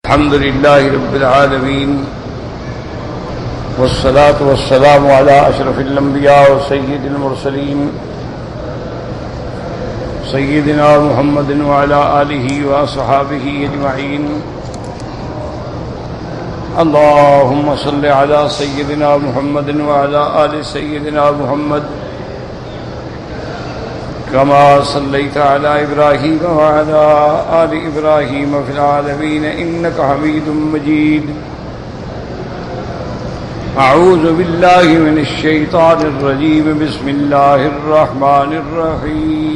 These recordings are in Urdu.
الحمد لله رب العالمين والصلاة والسلام على أشرف الأنبياء وسيد المرسلين سيدنا محمد وعلى آله وأصحابه أجمعين. اللهم صل على سيدنا محمد وعلى آل سيدنا محمد كما صليت على إبراهيم وعلى آل إبراهيم في العالمين إنك حميد مجيد. أعوذ بالله من الشيطان الرجيم. بسم الله الرحمن الرحيم.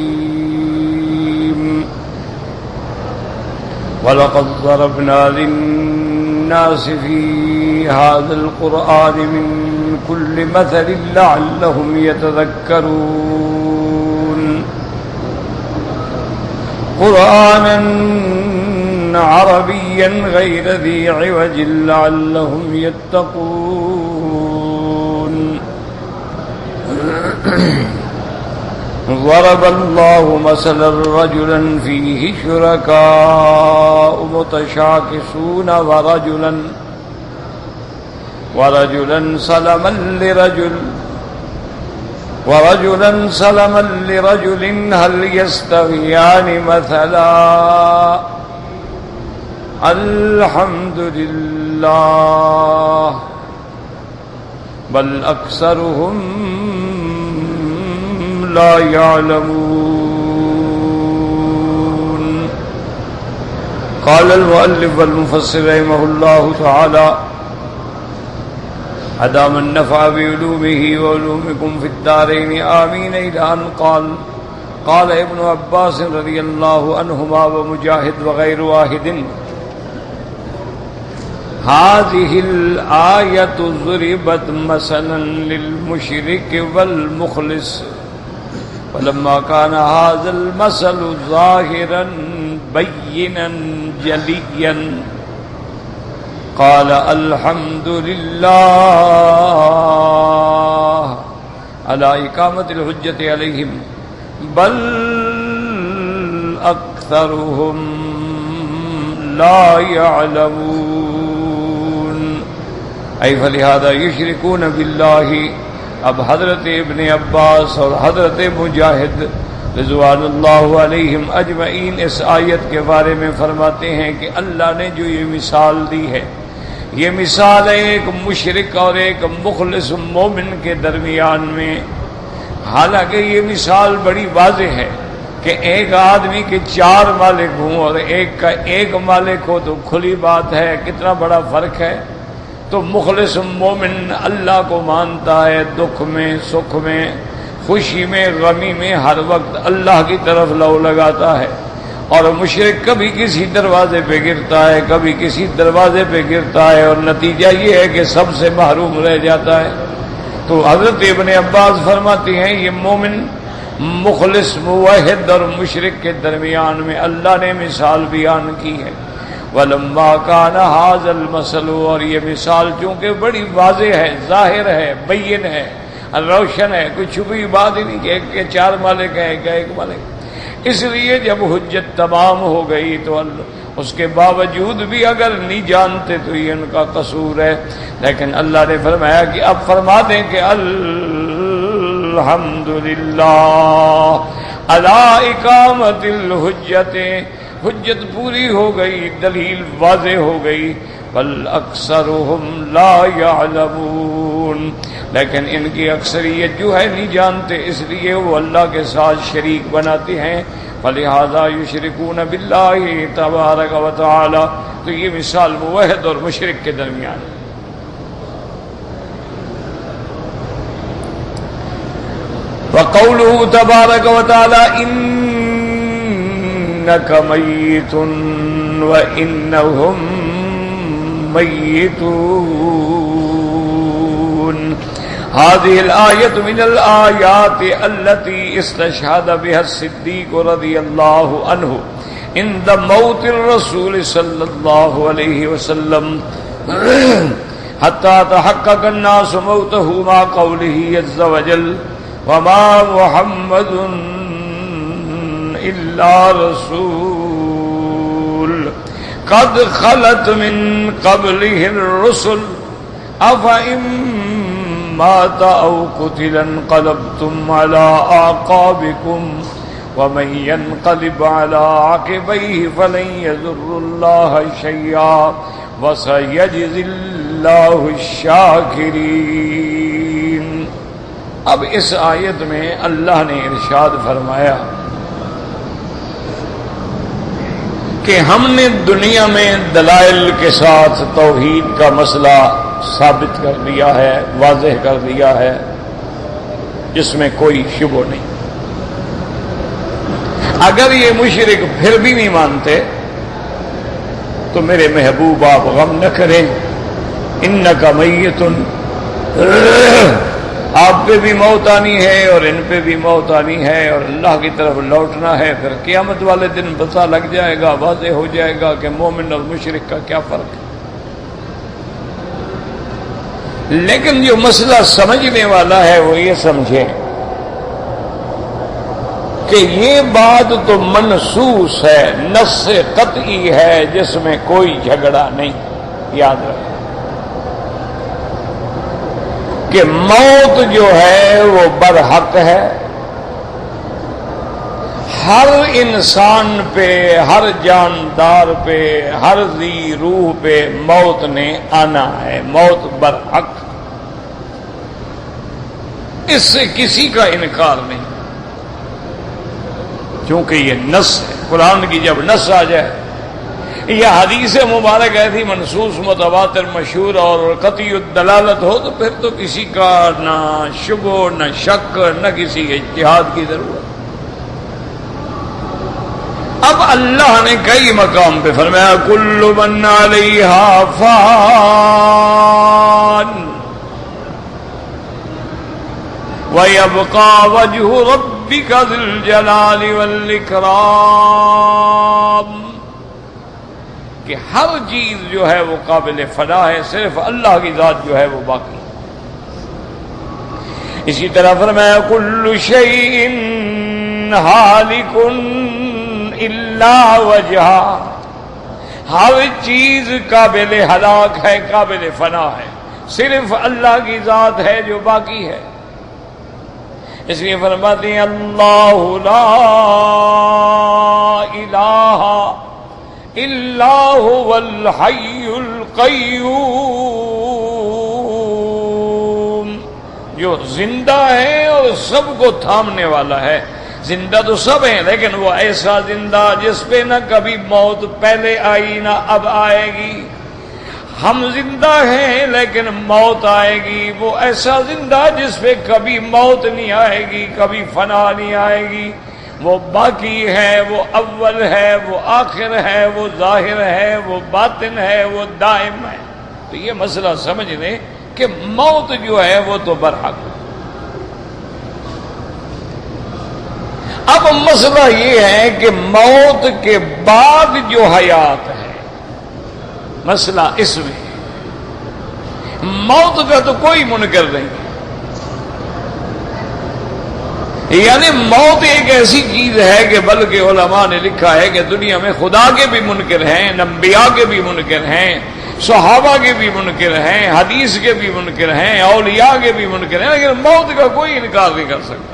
ولقد ضربنا للناس في هذا القرآن من كل مثل لعلهم يتذكرون. قرآنا عربيا غير ذي عوج لعلهم يتقون. ضرب الله مثلا رجلا فيه شركاء متشاكسون ورجلا سلما لرجل هل يستويان مثلا الحمد لله بل أكثرهم لا يعلمون. قال المؤلف والمفسر رحمه الله تعالى أدام النفع بعلومه وعلومكم في الدارين آمين. إلى أن قال ابن عباس رضي الله عنهما ومجاهد وغير واحد هذه الآية ضربت مثلا للمشرك والمخلص ولما كان هذا المثل ظاهرا بينا جليا قال الحمد لله على إقامة الحجة عليهم بل أكثرهم لا يعلمون. أي فلهذا يشركون بالله. اب حضرت ابن عباس اور حضرت مجاہد رضوان اللہ علیہم اجمعین اس آیت کے بارے میں فرماتے ہیں کہ اللہ نے جو یہ مثال دی ہے، یہ مثال ہے ایک مشرک اور ایک مخلص مومن کے درمیان میں. حالانکہ یہ مثال بڑی واضح ہے کہ ایک آدمی کے 4 مالک ہوں اور ایک کا ایک مالک ہو تو کھلی بات ہے کتنا بڑا فرق ہے. تو مخلص مومن اللہ کو مانتا ہے، دکھ میں سکھ میں خوشی میں غمی میں ہر وقت اللہ کی طرف لو لگاتا ہے. اور مشرک کبھی کسی دروازے پہ گرتا ہے، کبھی کسی دروازے پہ گرتا ہے اور نتیجہ یہ ہے کہ سب سے محروم رہ جاتا ہے. تو حضرت ابن عباس فرماتے ہیں یہ مومن مخلص موحد اور مشرک کے درمیان میں اللہ نے مثال بیان کی ہے. وَلَمَّا كَانَ هَذَا الْمَثَلُ اور یہ مثال چونکہ بڑی واضح ہے، ظاہر ہے، بین ہے، روشن ہے، کوئی چھپی بات ہی نہیں کہ ایک کے 4 مالک ہیں ایک کا ایک مالک. اس لیے جب حجت تمام ہو گئی تو اس کے باوجود بھی اگر نہیں جانتے تو یہ ان کا قصور ہے. لیکن اللہ نے فرمایا کہ اب فرما دیں کہ الحمدللہ علی اقامت الحجت، حجت پوری ہو گئی، دلیل واضح ہو گئی. بل اکثرهم لا يعلمون لیکن ان کی اکثریت جو ہے نہیں جانتے، اس لیے وہ اللہ کے ساتھ شریک بناتے ہیں. فلہذا یشرکون باللہ تبارک و تعالی. تو یہ مثال موحد اور مشرک کے درمیان ہے. وقوله تبارک و تعالی انک میت وانہم میتون. هذه الآية من الآيات التي استشهد بها الصديق رضي الله عنه عند موت الرسول صلى الله عليه وسلم حتى تحقق الناس موته مع قوله عز وجل وما محمد إلا رسول قد خلت من قبله الرسل أفإن مات أو قتل انقلبتم على أعقابكم ومن ينقلب على عقبيه فلن يضر الله شيئا وسيجزي الله الشاكرين. اب اس آیت میں اللہ نے ارشاد فرمایا کہ ہم نے دنیا میں دلائل کے ساتھ توحید کا مسئلہ ثابت کر دیا ہے، واضح کر دیا ہے، جس میں کوئی شبہ نہیں. اگر یہ مشرک پھر بھی نہیں مانتے تو میرے محبوب آپ غم نہ کریں، انک میت، آپ پہ بھی موت آنی ہے اور ان پہ بھی موت آنی ہے اور اللہ کی طرف لوٹنا ہے. پھر قیامت والے دن پتہ لگ جائے گا، واضح ہو جائے گا کہ مومن اور مشرک کا کیا فرق ہے. لیکن جو مسئلہ سمجھنے والا ہے وہ یہ سمجھے کہ یہ بات تو منصوص ہے، نص قطعی ہے، جس میں کوئی جھگڑا نہیں. یاد رکھیں کہ موت جو ہے وہ برحق ہے، ہر انسان پہ، ہر جاندار پہ، ہر ذی روح پہ موت نے آنا ہے. موت برحق، اس سے کسی کا انکار نہیں، کیونکہ یہ نص ہے. قرآن کی جب نص آ جائے یا حدیث مبارک ایسی منصوص متواتر مشہور اور قطعی الدلالت ہو تو پھر تو کسی کا نہ شبہ نہ شک نہ کسی اجتہاد کی ضرورت. اب اللہ نے کئی مقام پہ فرمایا کل من علیہا فان وَيَبْقَى وَجْهُ رَبِّكَ ذِو الْجَلَالِ وَالْإِكْرَامِ، کہ ہر چیز جو ہے وہ قابل فنا ہے، صرف اللہ کی ذات جو ہے وہ باقی. اسی طرح فرمایا كُلُّ شَيْءٍ هَالِكٌ إِلَّا وَجْهَهُ، ہر چیز قابل ہلاک ہے، قابل فنا ہے، صرف اللہ کی ذات ہے جو باقی ہے. اس لیے فرماتے ہیں اللہ لا الہ الا هو الحی القیوم، جو زندہ ہے اور سب کو تھامنے والا ہے. زندہ تو سب ہیں لیکن وہ ایسا زندہ جس پہ نہ کبھی موت پہلے آئی نہ اب آئے گی. ہم زندہ ہیں لیکن موت آئے گی. وہ ایسا زندہ جس پہ کبھی موت نہیں آئے گی، کبھی فنا نہیں آئے گی. وہ باقی ہے، وہ اول ہے، وہ آخر ہے، وہ ظاہر ہے، وہ باطن ہے، وہ دائم ہے. تو یہ مسئلہ سمجھ لیں کہ موت جو ہے وہ تو برحق ہے. اب مسئلہ یہ ہے کہ موت کے بعد جو حیات ہے، مسئلہ اس میں موت کا تو کوئی منکر نہیں. یعنی موت ایک ایسی چیز ہے کہ بلکہ علماء نے لکھا ہے کہ دنیا میں خدا کے بھی منکر ہیں، انبیاء کے بھی منکر ہیں، صحابہ کے بھی منکر ہیں، حدیث کے بھی منکر ہیں، اولیاء کے بھی منکر ہیں، لیکن موت کا کوئی انکار نہیں کر سکتا.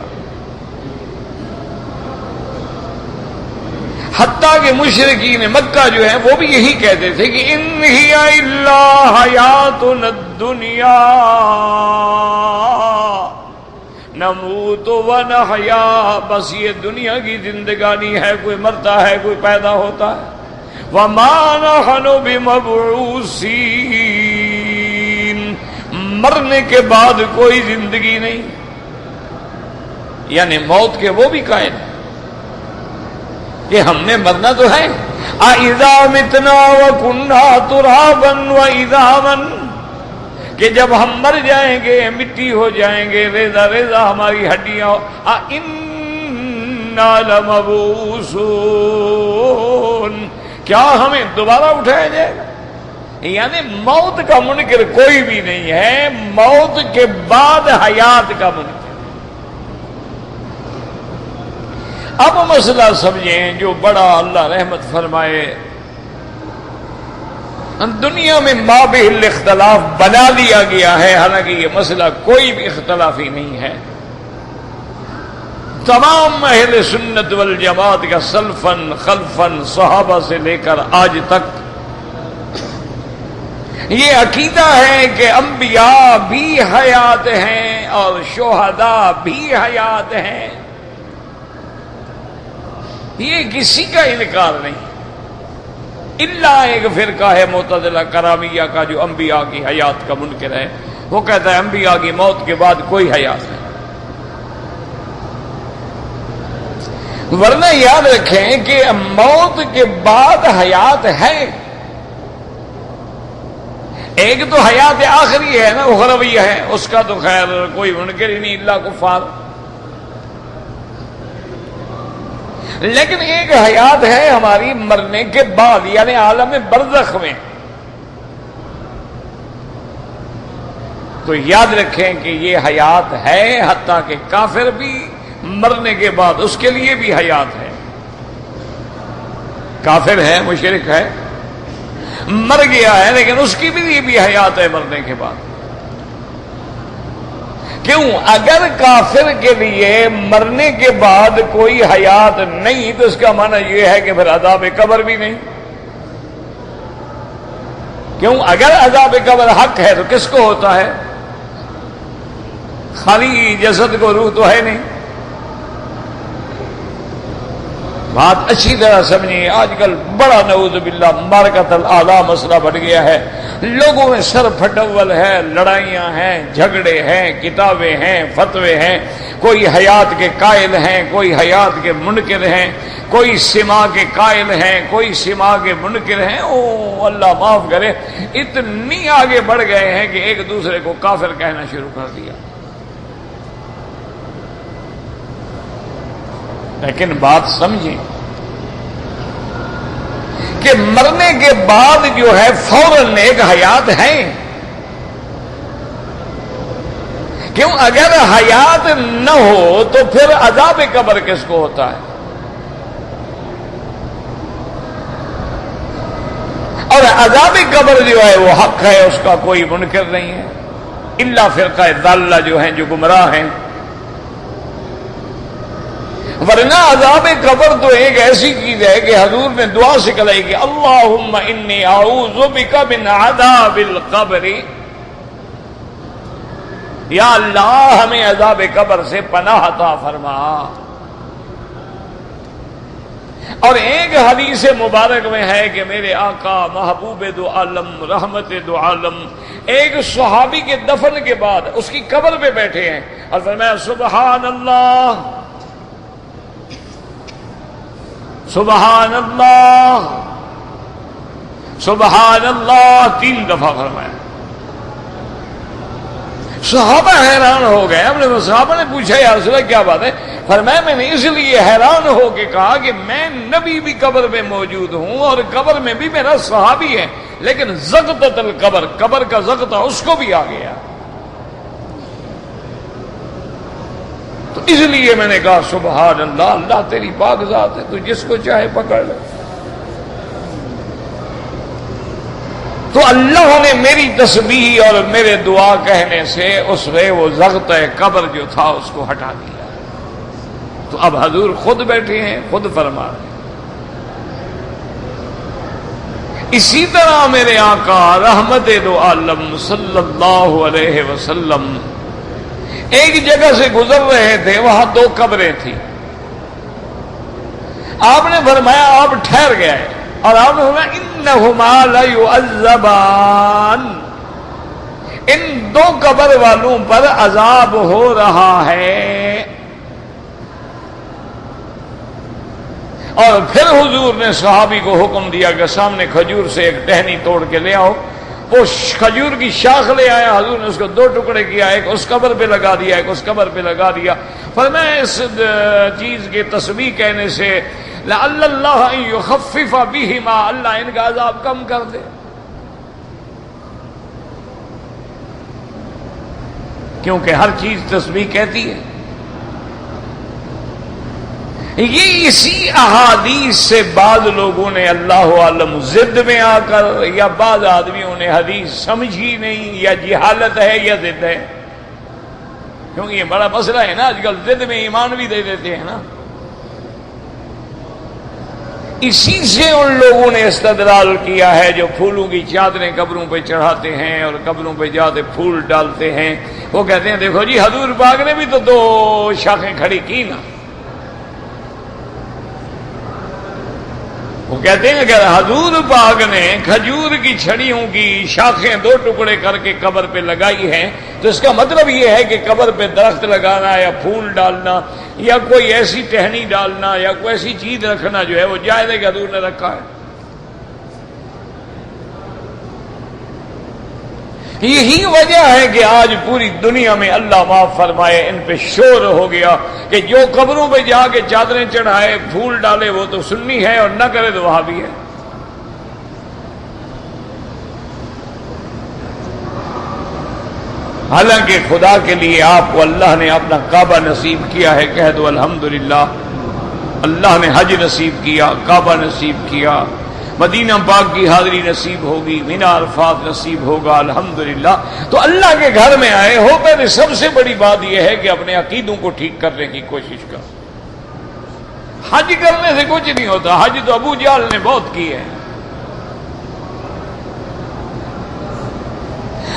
حتیٰ کہ مشرکین مکہ جو ہیں وہ بھی یہی کہتے تھے کہ ان ہی الا حیاتنا الدنیا نموت ونحیا، بس یہ دنیا کی زندگانی ہے، کوئی مرتا ہے کوئی پیدا ہوتا ہے. وما نحن بمبعوثین، مرنے کے بعد کوئی زندگی نہیں. یعنی موت کے وہ بھی قائل ہیں کہ ہم نے مرنا تو ہے. اذا متنا وکنا ترابا واذا، کہ جب ہم مر جائیں گے، مٹی ہو جائیں گے، ریزہ ریزہ ہماری ہڈیاں، انا لمبعوثون، کیا ہمیں دوبارہ اٹھایا جائے گا؟ یعنی موت کا منکر کوئی بھی نہیں ہے، موت کے بعد حیات کا منکر. اب مسئلہ سمجھیں جو بڑا اللہ رحمت فرمائے دنیا میں ما بہ الاختلاف بنا دیا گیا ہے، حالانکہ یہ مسئلہ کوئی بھی اختلافی نہیں ہے۔ تمام اہل سنت والجماعت کا سلفن خلفن صحابہ سے لے کر آج تک یہ عقیدہ ہے کہ انبیاء بھی حیات ہیں اور شہداء بھی حیات ہیں، یہ کسی کا انکار نہیں، الا ایک فرقہ ہے معتزلہ کرامیہ کا جو انبیاء کی حیات کا منکر ہے، وہ کہتا ہے انبیاء کی موت کے بعد کوئی حیات نہیں۔ ورنہ یاد رکھیں کہ موت کے بعد حیات ہے، ایک تو حیات آخری ہے نا، اخروی ہے، اس کا تو خیر کوئی منکر ہی نہیں الا کفار، لیکن ایک حیات ہے ہماری مرنے کے بعد، یعنی عالم برزخ میں۔ تو یاد رکھیں کہ یہ حیات ہے، حتیٰ کہ کافر بھی مرنے کے بعد اس کے لیے بھی حیات ہے، کافر ہے مشرک ہے مر گیا ہے لیکن اس کی بھی حیات ہے مرنے کے بعد۔ کیوں؟ اگر کافر کے لیے مرنے کے بعد کوئی حیات نہیں تو اس کا معنی یہ ہے کہ پھر عذاب قبر بھی نہیں۔ کیوں؟ اگر عذاب قبر حق ہے تو کس کو ہوتا ہے؟ خالی جسد کو روح تو ہے نہیں۔ بات اچھی طرح سمجھیں، آج کل بڑا نعوذ باللہ مارکۃ الاعلیٰ مسئلہ بڑھ گیا ہے، لوگوں میں سر پھٹول ہے، لڑائیاں ہیں، جھگڑے ہیں، کتابیں ہیں، فتوے ہیں، کوئی حیات کے قائل ہیں، کوئی حیات کے منکر ہیں، کوئی سما کے قائل ہیں، کوئی سما کے منکر ہیں۔ او اللہ معاف کرے، اتنی آگے بڑھ گئے ہیں کہ ایک دوسرے کو کافر کہنا شروع کر دیا۔ لیکن بات سمجھیں کہ مرنے کے بعد جو ہے فوراً ایک حیات ہے۔ کیوں؟ اگر حیات نہ ہو تو پھر عذاب قبر کس کو ہوتا ہے؟ اور عذاب قبر جو ہے وہ حق ہے، اس کا کوئی منکر نہیں ہے، الا فرقہ ضالہ جو ہیں، جو گمراہ ہیں۔ ورنہ عذاب قبر تو ایک ایسی چیز ہے کہ حضور نے دعا سکھلائی کہ اللہم انی اعوذ بک من عذاب القبر، یا اللہ ہمیں عذاب قبر سے پناہ عطا فرما۔ اور ایک حدیث مبارک میں ہے کہ میرے آقا محبوب دو عالم رحمت دو عالم ایک صحابی کے دفن کے بعد اس کی قبر پہ بیٹھے ہیں اور فرمایا سبحان اللہ سبحان اللہ سبحان اللہ، 3 دفعہ فرمایا۔ صحابہ حیران ہو گئے۔ ہم نے صحابہ نے پوچھا یا رسول اللہ کیا بات ہے؟ فرمایا میں نے اس لیے حیران ہو کے کہا کہ میں نبی بھی قبر میں موجود ہوں اور قبر میں بھی میرا صحابی ہے، لیکن زغطۃ القبر، قبر کا زغطہ اس کو بھی آ گیا، تو اس لیے میں نے کہا سبحان اللہ، اللہ تیری پاک ذات ہے، تو جس کو چاہے پکڑ لے۔ تو اللہ نے میری تسبیح اور میرے دعا کہنے سے اس میں وہ زغطہ قبر جو تھا اس کو ہٹا دیا۔ تو اب حضور خود بیٹھے ہیں، خود فرما رہے ہیں۔ اسی طرح میرے آقا رحمت دو عالم صلی اللہ علیہ وسلم ایک جگہ سے گزر رہے تھے، وہاں 2 قبریں تھیں۔ آپ نے فرمایا آپ ٹھہر گئے اور آپ نے فرمایا انہما لیعذبان، ان 2 قبر والوں پر عذاب ہو رہا ہے۔ اور پھر حضور نے صحابی کو حکم دیا کہ سامنے کھجور سے ایک ٹہنی توڑ کے لے آؤ۔ وہ کھجور کی شاخ لے آیا، حضور نے اس کو 2 ٹکڑے کیا، ایک اس قبر پہ لگا دیا، ایک اس قبر پہ لگا دیا۔ فرمایا اس چیز کی تسبیح کہنے سے لعل اللہ ان یخفف بہما، اللہ ان کا عذاب کم کر دے۔ کیونکہ ہر چیز تسبیح کہتی ہے۔ یہ اسی احادیث سے بعض لوگوں نے اللہ عالم ضد میں آ کر، یا بعض آدمیوں نے حدیث سمجھی نہیں، یا جہالت ہے یا ضد ہے، کیونکہ یہ بڑا مسئلہ ہے نا، آج کل ضد میں ایمان بھی دے دیتے ہیں نا۔ اسی سے ان لوگوں نے استدلال کیا ہے جو پھولوں کی چادریں قبروں پہ چڑھاتے ہیں اور قبروں پہ جاتے پھول ڈالتے ہیں، وہ کہتے ہیں دیکھو جی حضور پاک نے بھی تو 2 شاخیں کھڑی کی نا۔ وہ کہتے ہیں کہ حضور پاک نے کھجور کی چھڑیوں کی شاخیں 2 ٹکڑے کر کے قبر پہ لگائی ہیں، تو اس کا مطلب یہ ہے کہ قبر پہ درخت لگانا یا پھول ڈالنا یا کوئی ایسی ٹہنی ڈالنا یا کوئی ایسی چیز رکھنا جو ہے وہ جائز ہے کہ حضور نے رکھا ہے۔ یہی وجہ ہے کہ آج پوری دنیا میں اللہ معاف فرمائے ان پہ شور ہو گیا کہ جو قبروں پہ جا کے چادریں چڑھائے پھول ڈالے وہ تو سنی ہے اور نہ کرے تو وہابی ہے۔ حالانکہ خدا کے لیے آپ کو اللہ نے اپنا کعبہ نصیب کیا ہے، کہہ دو الحمدللہ۔ اللہ نے حج نصیب کیا، کعبہ نصیب کیا، مدینہ پاک کی حاضری نصیب ہوگی، منی عرفات نصیب ہوگا، الحمدللہ۔ تو اللہ کے گھر میں آئے ہو، پہلے سب سے بڑی بات یہ ہے کہ اپنے عقیدوں کو ٹھیک کرنے کی کوشش کرو۔ حج کرنے سے کچھ نہیں ہوتا، حج تو ابو جہل نے بہت کی ہے،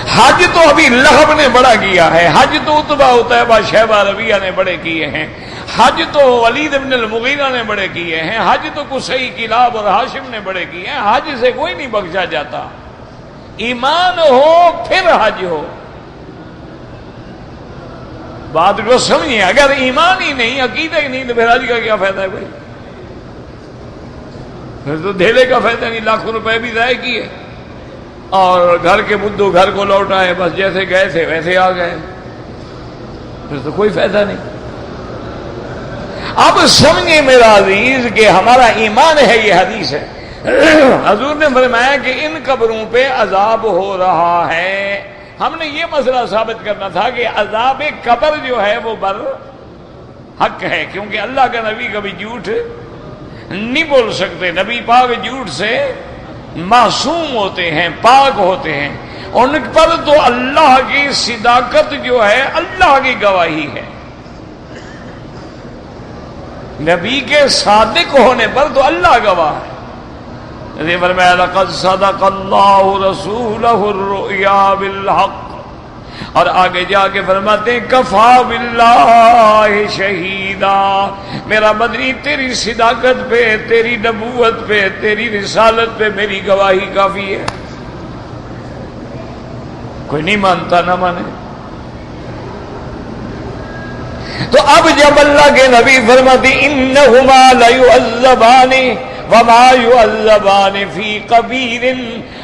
حج تو ابھی لہب نے بڑا کیا ہے، حج تو عتبہ عتیبہ شیبہ ربیعہ نے بڑے کیے ہیں، حج تو ولید بن المغیرہ نے بڑے کیے ہیں، حج تو قصی کلاب اور ہاشم نے بڑے کیے ہیں۔ حج سے کوئی نہیں بخشا جاتا، ایمان ہو پھر حج ہو۔ بات کو سمجھیں، اگر ایمان ہی نہیں، عقیدہ ہی نہیں، تو پھر حج کا کیا فائدہ ہے بھائی؟ پھر تو دھیلے کا فائدہ نہیں، لاکھوں روپے بھی ضائع کیے اور گھر کے بدھو گھر کو لوٹائے، بس جیسے گئے تھے ویسے آ گئے، پھر تو کوئی فائدہ نہیں۔ اب سمجھے میرا عزیز کہ ہمارا ایمان ہے، یہ حدیث ہے، حضور نے فرمایا کہ ان قبروں پہ عذاب ہو رہا ہے۔ ہم نے یہ مسئلہ ثابت کرنا تھا کہ عذاب قبر جو ہے وہ بر حق ہے، کیونکہ اللہ کا نبی کبھی جھوٹ نہیں بول سکتے، نبی پاک جھوٹ سے معصوم ہوتے ہیں، پاک ہوتے ہیں، ان پر تو اللہ کی صداقت جو ہے اللہ کی گواہی ہے، نبی کے صادق ہونے پر تو اللہ گواہ ہے۔ فرمایا لقد صدق اللہ رسولہ الرؤیا بالحق، اور آگے جا کے فرماتے ہیں کفا باللہ شہیدا، میرا مدنی تیری صداقت پہ، تیری نبوت پہ، تیری رسالت پہ میری گواہی کافی ہے۔ کوئی نہیں مانتا نہ مانے۔ تو اب جب اللہ کے نبی فرماتے انہما لیعذبان وما يعذبان فی کبیر،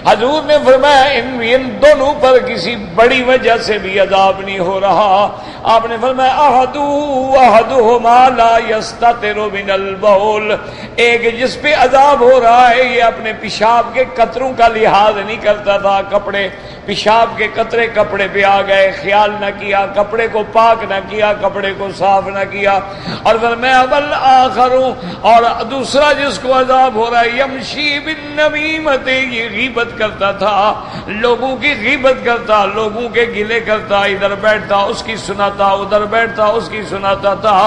حضور نے فرمایا ان دونوں پر کسی بڑی وجہ سے بھی عذاب نہیں ہو رہا۔ آپ نے فرمایا احدہما لا یستتر من البول، ایک جس پہ عذاب ہو رہا ہے یہ اپنے پیشاب کے قطروں کا لحاظ نہیں کرتا تھا، کپڑے پیشاب کے قطرے کپڑے پہ آ گئے، خیال نہ کیا، کپڑے کو پاک نہ کیا، کپڑے کو صاف نہ کیا، اور فرمایا والآخر، اور دوسرا جس کو عذاب ہو رہا ہے یمشی بالنمیمۃ، یہ غیبت کرتا تھا، لوگوں کی غیبت کرتا، لوگوں کے گلے کرتا، ادھر بیٹھتا اس کی سناتا، ادھر بیٹھتا اس کی سناتا تھا،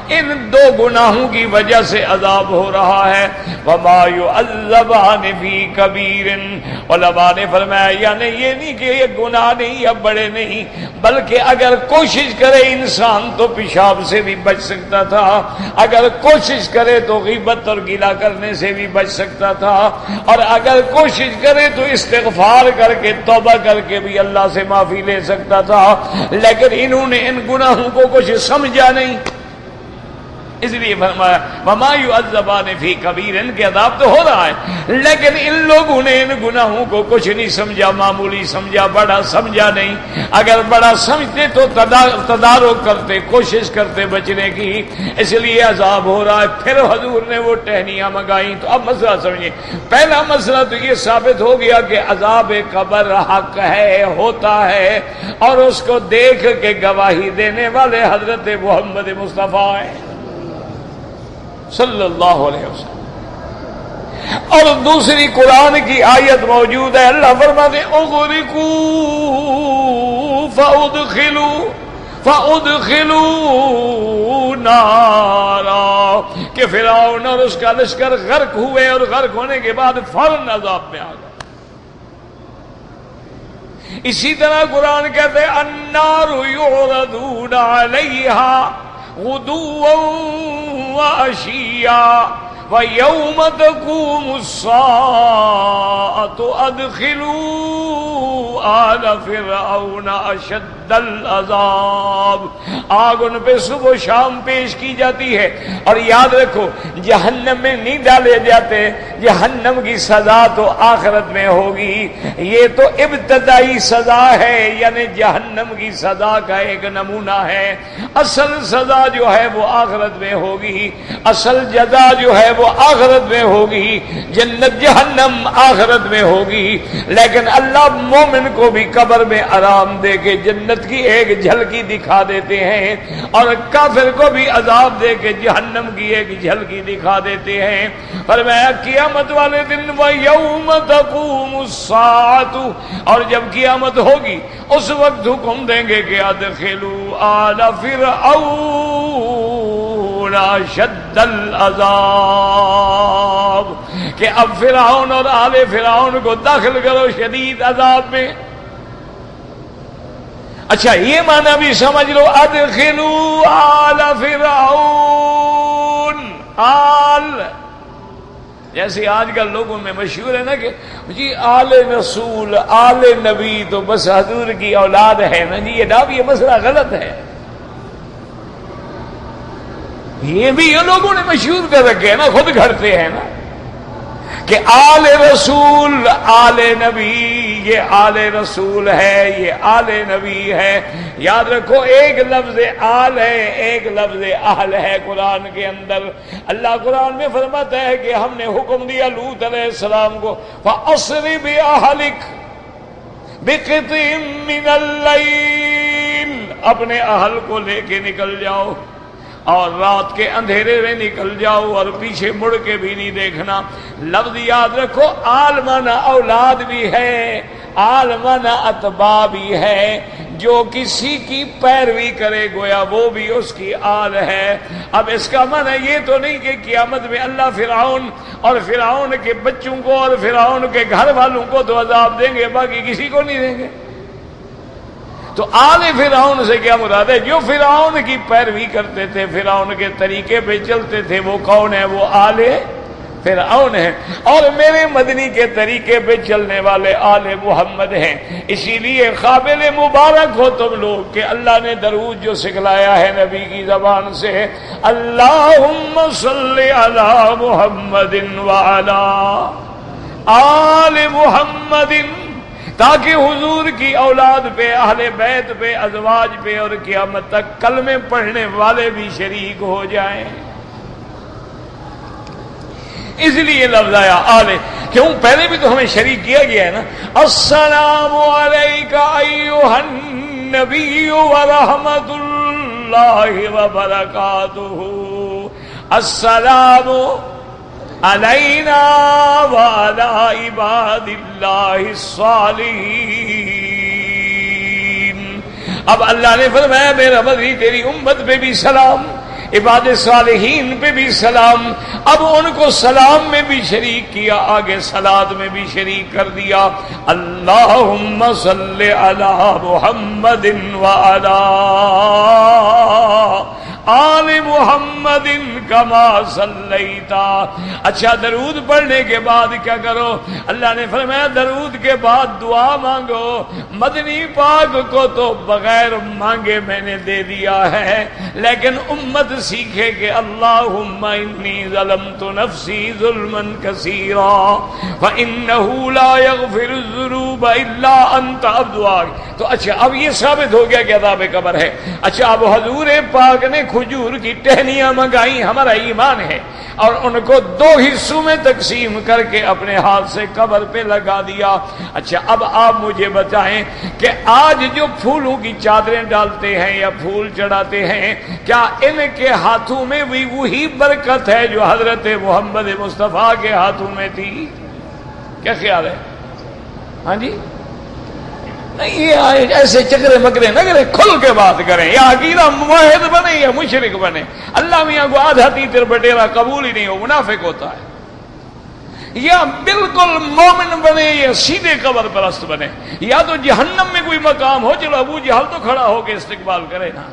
ان 2 گناہوں کی وجہ سے عذاب ہو رہا ہے۔ وما يعذبان فی کبیر، علماء نے فرمایا یعنی یہ نہیں کہ یہ گناہ نہیں یا بڑے نہیں، بلکہ اگر کوشش کرے انسان تو پیشاب سے بھی بچ سکتا تھا، اگر کوشش کرے تو غیبت اور گلہ کرنے سے بھی بچ سکتا تھا، اور اگر کوشش کرے تو استغفار کر کے توبہ کر کے بھی اللہ سے معافی لے سکتا تھا، لیکن انہوں نے ان گناہوں کو کچھ سمجھا نہیں، اس لیے فرمایا وما يعذبان فی کبیر، ان کے عذاب تو ہو رہا ہے، لیکن ان لوگوں نے ان گناہوں کو کچھ نہیں سمجھا، معمولی سمجھا، بڑا سمجھا نہیں۔ اگر بڑا سمجھتے تو تدارک کرتے، کوشش کرتے بچنے کی، اس لیے عذاب ہو رہا ہے۔ پھر حضور نے وہ ٹہنیاں منگائیں۔ تو اب مسئلہ سمجھیں، پہلا مسئلہ تو یہ ثابت ہو گیا کہ عذاب قبر حق ہے، ہوتا ہے، اور اس کو دیکھ کے گواہی دینے والے حضرت محمد مصطفیٰ ہیں صلی اللہ علیہ وسلم. اور دوسری قرآن کی آیت موجود ہے، اللہ فرماتے اغرقوا فادخلوا نارا، کہ فرعون اور اس کا لشکر غرق ہوئے اور غرق ہونے کے بعد فوراً عذاب میں آ گئے. اسی طرح قرآن کہتے ہیں النار یعرضون علیہا غدوا وعشیا وَيَوْمَ تَقُومُ السَّاعَةُ أَدْخِلُوا آلَ فِرْعَوْنَ أَشَدَّ الْعَذَابِ. آگ ان پہ صبح و شام پیش کی جاتی ہے. اور یاد رکھو جہنم میں نہیں ڈالے جاتے، جہنم کی سزا تو آخرت میں ہوگی. یہ تو ابتدائی سزا ہے، یعنی جہنم کی سزا کا ایک نمونہ ہے. اصل سزا جو ہے وہ آخرت میں ہوگی، اصل جزا جو ہے وہ آخرت میں ہوگی، جنت جہنم آخرت میں ہوگی. لیکن اللہ مومن کو بھی قبر میں آرام دے کے جنت کی ایک جھلکی دکھا دیتے ہیں، اور کافر کو بھی عذاب دے کے جہنم کی ایک جھلکی دکھا دیتے ہیں. فرمایا قیامت والے دن وَيَوْمَ تَقُومُ السَّاعَةُ، اور جب قیامت ہوگی اس وقت حکم دیں گے کہ ادخلوا آل فرعون اشد العذاب، کہ اب فرعون اور آل فرعون کو داخل کرو شدید عذاب میں. اچھا یہ معنی بھی سمجھ لو، ادخلوا آل فرعون. آل جیسے آج کل لوگوں میں مشہور ہے نا کہ جی آل رسول آل نبی تو بس حضور کی اولاد ہے نا جی، یہ مسئلہ غلط ہے. یہ بھی یہ لوگوں نے مشہور کر رکھے ہیں نا، خود گھڑتے ہیں نا کہ آل رسول آل نبی، یہ آل رسول ہے، یہ آل نبی ہے. یاد رکھو ایک لفظ آل ہے، ایک لفظ اہل ہے قرآن کے اندر. اللہ قرآن میں فرماتا ہے کہ ہم نے حکم دیا لوط علیہ السلام کو فَأَسْرِ بِأَهْلِكَ بِقِطْعٍ مِّنَ اللَّيْلِ، اپنے اہل کو لے کے نکل جاؤ اور رات کے اندھیرے میں نکل جاؤ اور پیچھے مڑ کے بھی نہیں دیکھنا. لفظ یاد رکھو، آل مانا اولاد بھی ہے، آل مانا اتباع بھی ہے. جو کسی کی پیروی کرے گویا وہ بھی اس کی آل ہے. اب اس کا معنی یہ تو نہیں کہ قیامت میں اللہ فرعون اور فرعون کے بچوں کو اور فرعون کے گھر والوں کو تو عذاب دیں گے، باقی کسی کو نہیں دیں گے. تو آل فرعون سے کیا مراد ہے؟ جو فرعون کی پیروی کرتے تھے، فرعون کے طریقے پہ چلتے تھے، وہ کون ہے؟ وہ آل فرعون ہیں. اور میرے مدنی کے طریقے پہ چلنے والے آل محمد ہیں. اسی لیے قابل مبارک ہو تم لوگ کہ اللہ نے درود جو سکھلایا ہے نبی کی زبان سے، اللہم صلی علی محمد وعلی آل محمد، تاکہ حضور کی اولاد پہ، اہل بیت پہ، ازواج پہ اور قیامت تک کلمے پڑھنے والے بھی شریک ہو جائیں. اس لیے لفظ آیا آلے، کیوں؟ پہلے بھی تو ہمیں شریک کیا گیا ہے نا. السلام علیکہ ایھا النبی ورحمۃ اللہ وبرکاتہ، السلام علینا وعلی عباد اللہ الصالحین. اب اللہ نے فرمایا میرا مدنی تیری امت پہ بھی سلام، عباد صالحین پہ بھی سلام. اب ان کو سلام میں بھی شریک کیا، آگے صلات میں بھی شریک کر دیا. اللہم صلی علی محمد وعلی آل محمد کما صلیتا. اچھا درود پڑھنے کے بعد کیا کرو؟ اللہ نے فرمایا درود کے بعد دعا مانگو. مدنی پاک کو تو بغیر مانگے میں نے دے دیا ہے، لیکن امت سیکھے کہ اللہم انی ظلمت نفسی ظلما کثیرا فانہ لا یغفر الذنوب الا انت. اب دعا تو اچھا اب یہ ثابت ہو گیا کہ عذاب قبر ہے. اچھا اب حضور پاک نے کھجور کی ٹہنیاں منگائی، ہمارا ایمان ہے، اور ان کو 2 حصوں میں تقسیم کر کے اپنے ہاتھ سے قبر پہ لگا دیا. اچھا اب آپ مجھے بتائیں کہ آج جو پھولوں کی چادریں ڈالتے ہیں یا پھول چڑھاتے ہیں، کیا ان کے ہاتھوں میں بھی وہی برکت ہے جو حضرت محمد مصطفیٰ کے ہاتھوں میں تھی؟ کیا خیال ہے؟ ہاں جی، نہیں یہ ایسے چکرے مکرے نہ کریں، کھل کے بات کریں. یا عقیدہ موحد بنے یا مشرک بنے، اللہ میاں کو آدھا تیتر بٹیرا قبول ہی نہیں ہو، منافق ہوتا ہے. یا بالکل مومن بنے یا سیدھے قبر پرست بنے. یا تو جہنم میں کوئی مقام ہو، چلو ابو جہل تو کھڑا ہو کے استقبال کرے نا،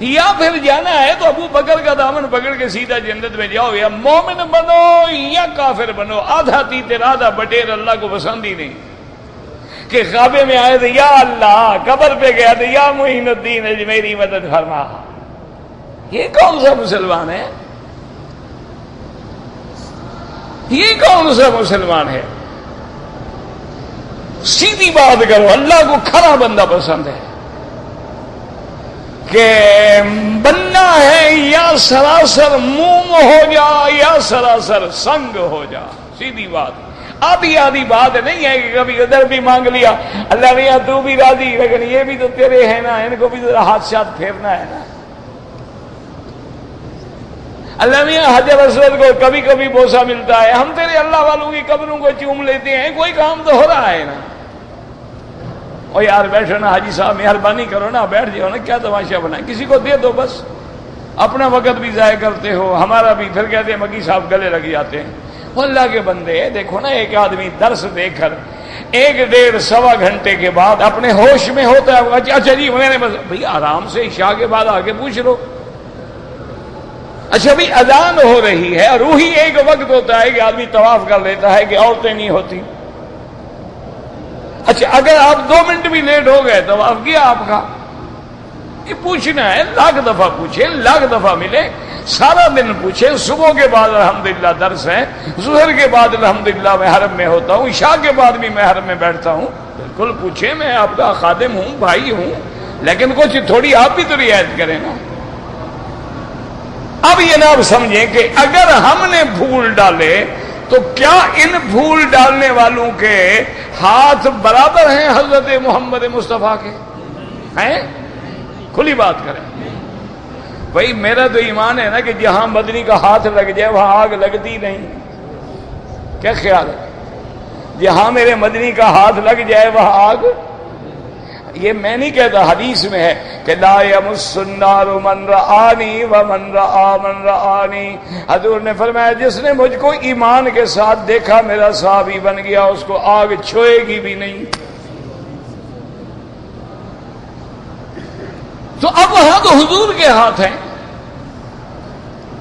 یا پھر جانا ہے تو ابو بکر کا دامن پکڑ کے سیدھا جنت میں جاؤ. یا مومن بنو یا کافر بنو، آدھا تیتر آدھا بٹیر اللہ کو پسند ہی نہیں. کہ خوابے میں آئے تھے یا اللہ، قبر پہ گیا تھے یا معین الدین اجمیری مدد فرما. یہ کون سا مسلمان ہے؟ یہ کون سا مسلمان ہے؟ سیدھی بات کرو. اللہ کو کھڑا بندہ پسند ہے کہ بننا ہے یا سراسر موم ہو جا یا سراسر سنگ ہو جا. سیدھی بات، آدھی بات نہیں ہے کہ کبھی ادھر بھی مانگ لیا اللہ میاں تو بھی راضی، لیکن یہ بھی تو تیرے ہیں نا، ان کو بھی ذرا ہاتھ شاتھ پھیرنا ہے نا. اللہ میاں حجر اسود کو کبھی کبھی بوسہ ملتا ہے، ہم تیرے اللہ والوں کی قبروں کو چوم لیتے ہیں، کوئی کام تو ہو رہا ہے نا. او یار بیٹھو نا حاجی صاحب، مہربانی کرو نا، بیٹھ جاؤ نا، کیا تماشا بنائیں، کسی کو دے دو بس. اپنا وقت بھی ضائع کرتے ہو، ہمارا بھی. پھر کہتے ہیں مکی صاحب گلے لگ جاتے ہیں. وہ اللہ کے بندے دیکھو نا، ایک آدمی درس دے کر 1 سوا گھنٹے کے بعد اپنے ہوش میں ہوتا ہے. اچھا جی میں نے بس بھائی آرام سے عشاء کے بعد آگے پوچھ لو. اچھا بھی اذان ہو رہی ہے، روحی ایک وقت ہوتا ہے کہ آدمی طواف کر لیتا ہے کہ عورتیں نہیں ہوتی. اچھا اگر آپ 2 منٹ بھی لیٹ ہو گئے طواف کیا آپ کا. یہ پوچھنا ہے، لاکھ دفعہ پوچھے، لاکھ دفعہ ملے، سارا دن پوچھے. صبح کے بعد الحمدللہ درس ہے، ظہر کے بعد الحمدللہ میں حرم میں ہوتا ہوں، عشاء کے بعد بھی میں حرم میں بیٹھتا ہوں. بالکل پوچھے، میں آپ کا خادم ہوں، بھائی ہوں، لیکن کچھ تھوڑی آپ بھی تو رعایت کریں نا. اب یہ نہ سمجھیں کہ اگر ہم نے پھول ڈالے تو کیا ان پھول ڈالنے والوں کے ہاتھ برابر ہیں حضرت محمد مصطفیٰ کے؟ ہیں؟ کھلی بات کریں بھائی. میرا تو ایمان ہے نا کہ جہاں مدنی کا ہاتھ لگ جائے وہاں آگ لگتی نہیں. کیا خیال ہے؟ جہاں میرے مدنی کا ہاتھ لگ جائے وہاں آگ. یہ میں نہیں کہتا، حدیث میں ہے کہ لا یمس النار من رآنی ومن رآ من رآنی. حضور نے فرمایا جس نے مجھ کو ایمان کے ساتھ دیکھا میرا صحابی بن گیا، اس کو آگ چھوئے گی بھی نہیں. تو اب وہاں تو حضور کے ہاتھ ہیں.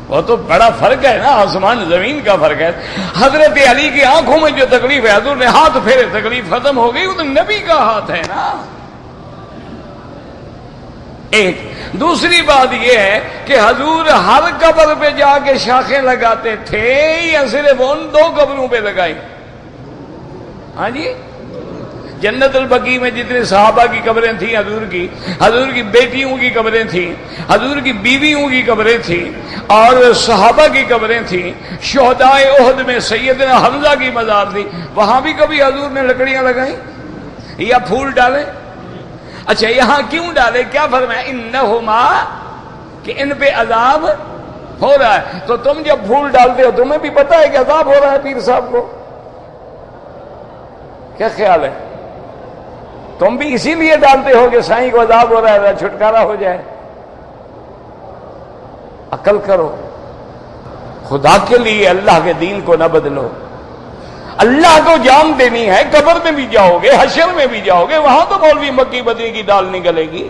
وہ تو بڑا فرق ہے نا، آسمان زمین کا فرق ہے. حضرت علی کی آنکھوں میں جو تکلیف ہے، حضور نے ہاتھ پھیرے تکلیف ختم ہو گئی. وہ تو نبی کا ہاتھ ہے نا. ایک دوسری بات یہ ہے کہ حضور ہر قبر پہ جا کے شاخیں لگاتے تھے یا صرف ان 2 قبروں پہ لگائی؟ ہاں جی، جنت البقیع میں جتنے صحابہ کی قبریں تھیں، حضور کی بیٹیوں کی قبریں تھیں، حضور کی بیویوں کی قبریں تھیں، اور صحابہ کی قبریں تھیں. شہداء احد میں سیدنا حمزہ کی مزار تھی، وہاں بھی کبھی حضور نے لکڑیاں لگائیں یا پھول ڈالے؟ اچھا یہاں کیوں ڈالے؟ کیا فرمایا؟ انہما، کہ ان پہ عذاب ہو رہا ہے. تو تم جب پھول ڈالتے ہو تمہیں بھی پتا ہے کہ عذاب ہو رہا ہے پیر صاحب کو. کیا خیال ہے؟ تم بھی اسی لیے ڈالتے ہو کہ سائیں کو عذاب ہو رہا ہے، چھٹکارا ہو جائے. عقل کرو، خدا کے لیے اللہ کے دین کو نہ بدلو. اللہ کو جان دینی ہے. قبر میں بھی جاؤ گے، حشر میں بھی جاؤ گے، وہاں تو مولوی مکی بدنی کی دال نہیں گلے گی.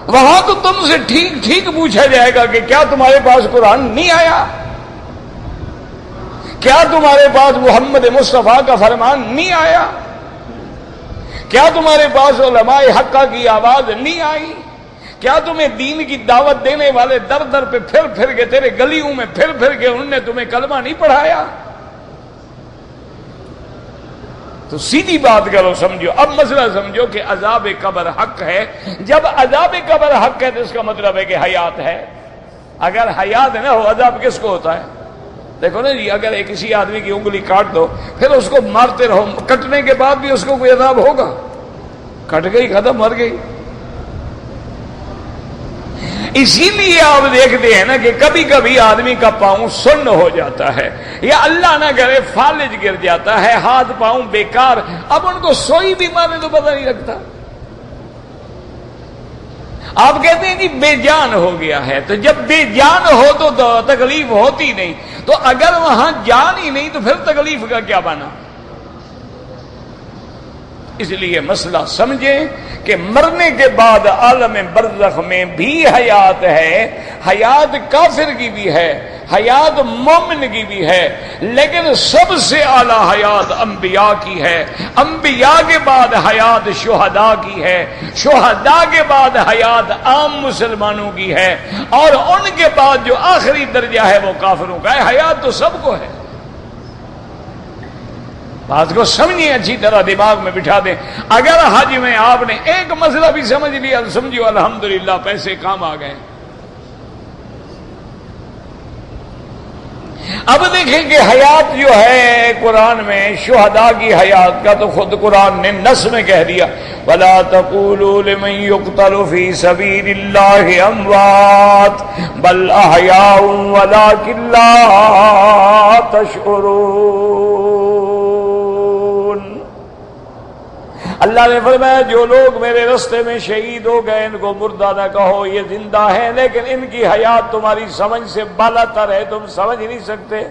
وہاں تو تم سے ٹھیک ٹھیک پوچھا جائے گا کہ کیا تمہارے پاس قرآن نہیں آیا؟ کیا تمہارے پاس محمد مصطفیٰ کا فرمان نہیں آیا؟ کیا تمہارے پاس علماء حقہ کی آواز نہیں آئی؟ کیا تمہیں دین کی دعوت دینے والے در در پہ پھر پھر کے، تیرے گلیوں میں پھر پھر کے انہوں نے تمہیں کلمہ نہیں پڑھایا؟ تو سیدھی بات کرو، سمجھو۔ اب مسئلہ سمجھو کہ عذاب قبر حق ہے۔ جب عذاب قبر حق ہے تو اس کا مطلب ہے کہ حیات ہے۔ اگر حیات نہ ہو عذاب کس کو ہوتا ہے؟ دیکھو نا جی، اگر کسی آدمی کی انگلی کاٹ دو پھر اس کو مارتے رہو، کٹنے کے بعد بھی اس کو کوئی عذاب ہوگا؟ کٹ گئی، ختم، مر گئی۔ اسی لیے آپ دیکھتے ہیں نا کہ کبھی کبھی آدمی کا پاؤں سن ہو جاتا ہے، یا اللہ نہ کرے فالج گر جاتا ہے، ہاتھ پاؤں بیکار، اب ان کو سوئی بھی مارے تو پتہ نہیں لگتا۔ آپ کہتے ہیں کہ بے جان ہو گیا ہے، تو جب بے جان ہو تو تکلیف ہوتی نہیں، تو اگر وہاں جان ہی نہیں تو پھر تکلیف کا کیا بنا؟ اس لیے مسئلہ سمجھیں کہ مرنے کے بعد عالم برزخ میں بھی حیات ہے، حیات کافر کی بھی ہے، حیات مومن کی بھی ہے، لیکن سب سے اعلیٰ حیات انبیاء کی ہے۔ انبیاء کے بعد حیات شہداء کی ہے، شہداء کے بعد حیات عام مسلمانوں کی ہے، اور ان کے بعد جو آخری درجہ ہے وہ کافروں کا ہے۔ حیات تو سب کو ہے۔ بات کو سمجھیں، اچھی طرح دماغ میں بٹھا دیں۔ اگر حج میں آپ نے ایک مسئلہ بھی سمجھ لیا، سمجھو الحمدللہ پیسے کام آ گئے۔ اب دیکھیں کہ حیات جو ہے قرآن میں شہداء کی حیات کا تو خود قرآن نے نص میں کہہ دیا، وَلَا تَقُولُوا لِمَن يُقْتَلُ فِي سَبِيلِ اللَّهِ أَمْوَاتٌ بَلْ أَحْيَاءٌ وَلَٰكِن لَّا تَشْعُرُونَ۔ اللہ نے فرمایا جو لوگ میرے راستے میں شہید ہو گئے ان کو مردہ نہ کہو، یہ زندہ ہیں، لیکن ان کی حیات تمہاری سمجھ سے بالا تر ہے، تم سمجھ نہیں سکتے۔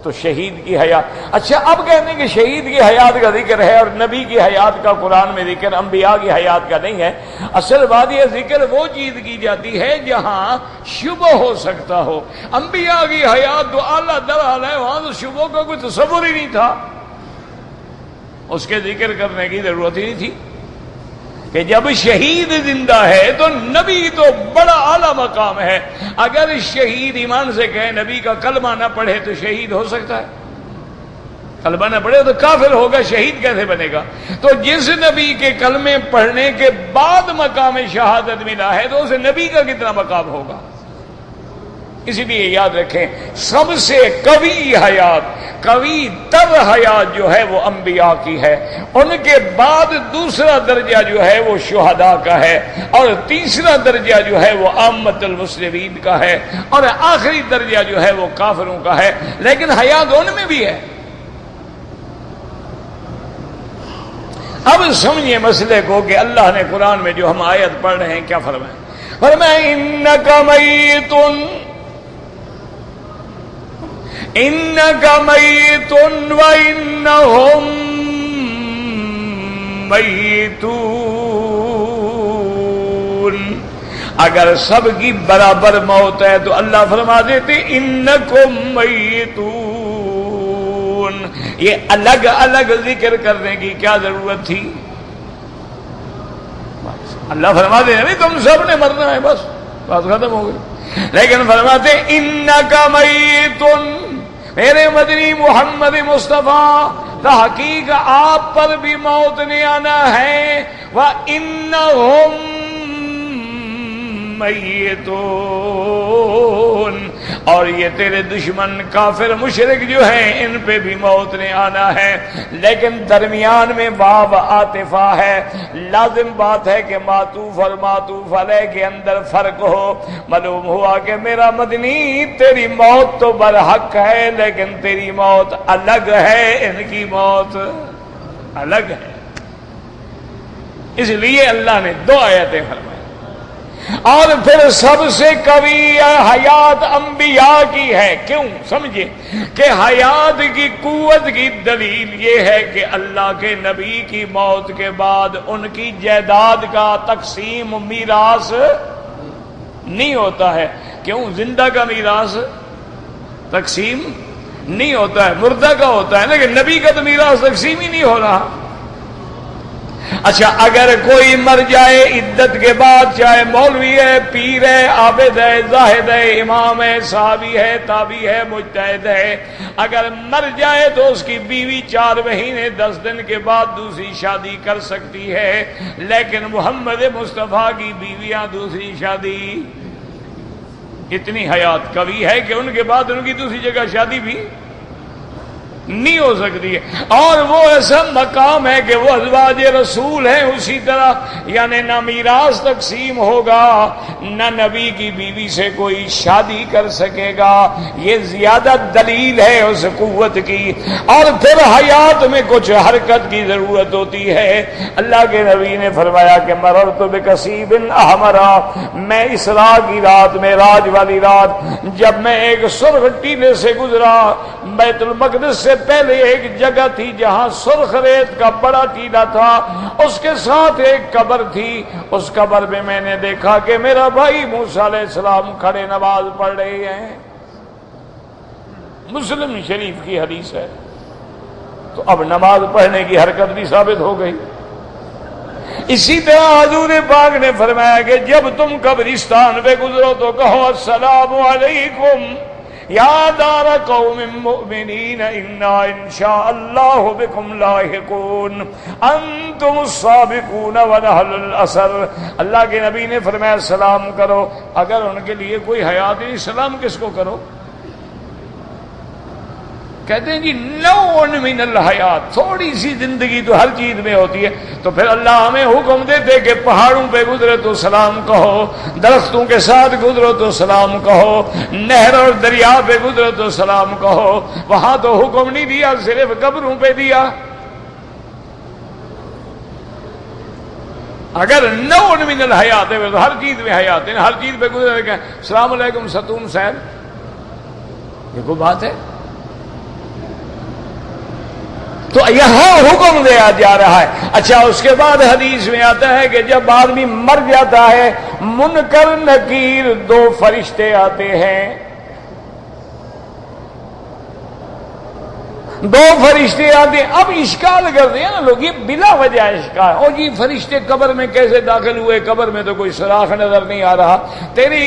تو شہید کی حیات، اچھا اب کہتے ہیں کہ شہید کی حیات کا ذکر ہے اور نبی کی حیات کا قرآن میں ذکر، انبیاء کی حیات کا نہیں ہے۔ اصل بات یہ ذکر وہ چیز کی جاتی ہے جہاں شبہ ہو سکتا ہو۔ انبیاء کی حیات تو اعلیٰ در اعلیٰ ہے، وہاں تو شبہ کا کوئی تصور ہی نہیں تھا، اس کے ذکر کرنے کی ضرورت ہی نہیں تھی کہ جب شہید زندہ ہے تو نبی تو بڑا اعلیٰ مقام ہے۔ اگر شہید ایمان سے کہے نبی کا کلمہ نہ پڑھے تو شہید ہو سکتا ہے؟ کلمہ نہ پڑھے تو کافر ہوگا، شہید کیسے بنے گا؟ تو جس نبی کے کلمے پڑھنے کے بعد مقام شہادت ملا ہے تو اسے نبی کا کتنا مقام ہوگا؟ اس لیے یاد رکھیں سب سے قوی حیات، قوی تر حیات جو ہے وہ انبیاء کی ہے، ان کے بعد دوسرا درجہ جو ہے وہ شہداء کا ہے، اور تیسرا درجہ جو ہے وہ عامت المسلمین کا ہے، اور آخری درجہ جو ہے وہ کافروں کا ہے، لیکن حیات ان میں بھی ہے۔ اب سمجھیں مسئلے کو کہ اللہ نے قرآن میں جو ہم آیت پڑھ رہے ہیں کیا فرمایا؟ فرمایا انک میت انک میت وانہم میتون۔ اگر سب کی برابر موت ہے تو اللہ فرما دیتے انکم میتون۔ یہ الگ الگ ذکر کرنے کی کیا ضرورت تھی؟ اللہ فرماتے ہیں تم سب نے مرنا ہے، بس بات ختم ہو گئی۔ لیکن فرماتے انکا میتن، میرے مدنی محمد مصطفیٰ، تحقیق آپ پر بھی موت نے آنا ہے، وَإِنَّهُمْ میتون، اور یہ تیرے دشمن کافر مشرک جو ہیں ان پہ بھی موت نے آنا ہے۔ لیکن درمیان میں باب عاطفہ ہے، لازم بات ہے کہ معطوف اور معطوف علیہ کے اندر فرق ہو۔ معلوم ہوا کہ میرا مدنی تیری موت تو برحق ہے لیکن تیری موت الگ ہے، ان کی موت الگ ہے۔ اس لیے اللہ نے دو آیتیں فرمائی، اور پھر سب سے قوی حیات انبیاء کی ہے۔ کیوں؟ سمجھے کہ حیات کی قوت کی دلیل یہ ہے کہ اللہ کے نبی کی موت کے بعد ان کی جائیداد کا تقسیم میراث نہیں ہوتا ہے۔ کیوں؟ زندہ کا میراث تقسیم نہیں ہوتا ہے، مردہ کا ہوتا ہے، لیکن نبی کا تو میراث تقسیم ہی نہیں ہو رہا۔ اچھا اگر کوئی مر جائے عدت کے بعد، چاہے مولوی ہے، پیر ہے، عابد ہے، زاہد ہے، امام ہے، صحابی ہے، تابعی ہے، مجتہد ہے، اگر مر جائے تو اس کی بیوی 4 مہینے 10 دن کے بعد دوسری شادی کر سکتی ہے، لیکن محمد مصطفیٰ کی بیویاں دوسری شادی اتنی حیات قوی ہے کہ ان کے بعد ان کی دوسری جگہ شادی بھی نہیں ہو سکتی ہے، اور وہ ایسا مقام ہے کہ وہ ازواج رسول ہیں، اسی طرح یعنی نہ میراث تقسیم ہوگا، نہ نبی کی بیوی سے کوئی شادی کر سکے گا، یہ زیادہ دلیل ہے اس قوت کی۔ اور پھر حیات میں کچھ حرکت کی ضرورت ہوتی ہے۔ اللہ کے نبی نے فرمایا کہ مررت بکثیب احمرا، میں اسراء کی رات، معراج والی رات، جب میں ایک سرخ ٹیلے سے گزرا، بیت المقدس سے پہلے ایک جگہ تھی جہاں سرخ ریت کا بڑا ٹیلا تھا، اس کے ساتھ ایک قبر تھی، اس قبر میں میں نے دیکھا کہ میرا بھائی موسیٰ علیہ السلام کھڑے نماز پڑھ رہے ہیں۔ مسلم شریف کی حدیث ہے۔ تو اب نماز پڑھنے کی حرکت بھی ثابت ہو گئی۔ اسی طرح حضور پاک نے فرمایا کہ جب تم قبرستان پہ گزرو تو کہو السلام علیکم یا دار قوم مؤمنین انا انشاء اللہ بکم لاحقون انتم السابقون ونحن الاثر۔ اللہ کے نبی نے فرمایا سلام کرو، اگر ان کے لیے کوئی حیات نہیں، سلام کس کو کرو؟ کہتے ہیں جی نوع من الحیات، تھوڑی سی زندگی تو ہر چیز میں ہوتی ہے، تو پھر اللہ ہمیں حکم دیتے کہ پہاڑوں پہ گزرے تو سلام کہو، درختوں کے ساتھ گزرو تو سلام کہو، نہر اور دریا پہ گزرو تو سلام کہو۔ وہاں تو حکم نہیں دیا، صرف قبروں پہ دیا۔ اگر نوع من الحیات ہے تو ہر چیز میں حیات ہے، ہر چیز پہ گزرے کہ السلام علیکم ستون صاحب، یہ کوئی بات ہے؟ تو یہاں حکم دیا جا رہا ہے۔ اچھا اس کے بعد حدیث میں آتا ہے کہ جب آدمی مر جاتا ہے، منکر نکیر 2 فرشتے آتے ہیں، 2 فرشتے آتے ہیں۔ اب اشکال کرتے ہیں نا لوگ، یہ بلا وجہ اشکال، اور جی فرشتے قبر میں کیسے داخل ہوئے؟ قبر میں تو کوئی سوراخ نظر نہیں آ رہا۔ تیری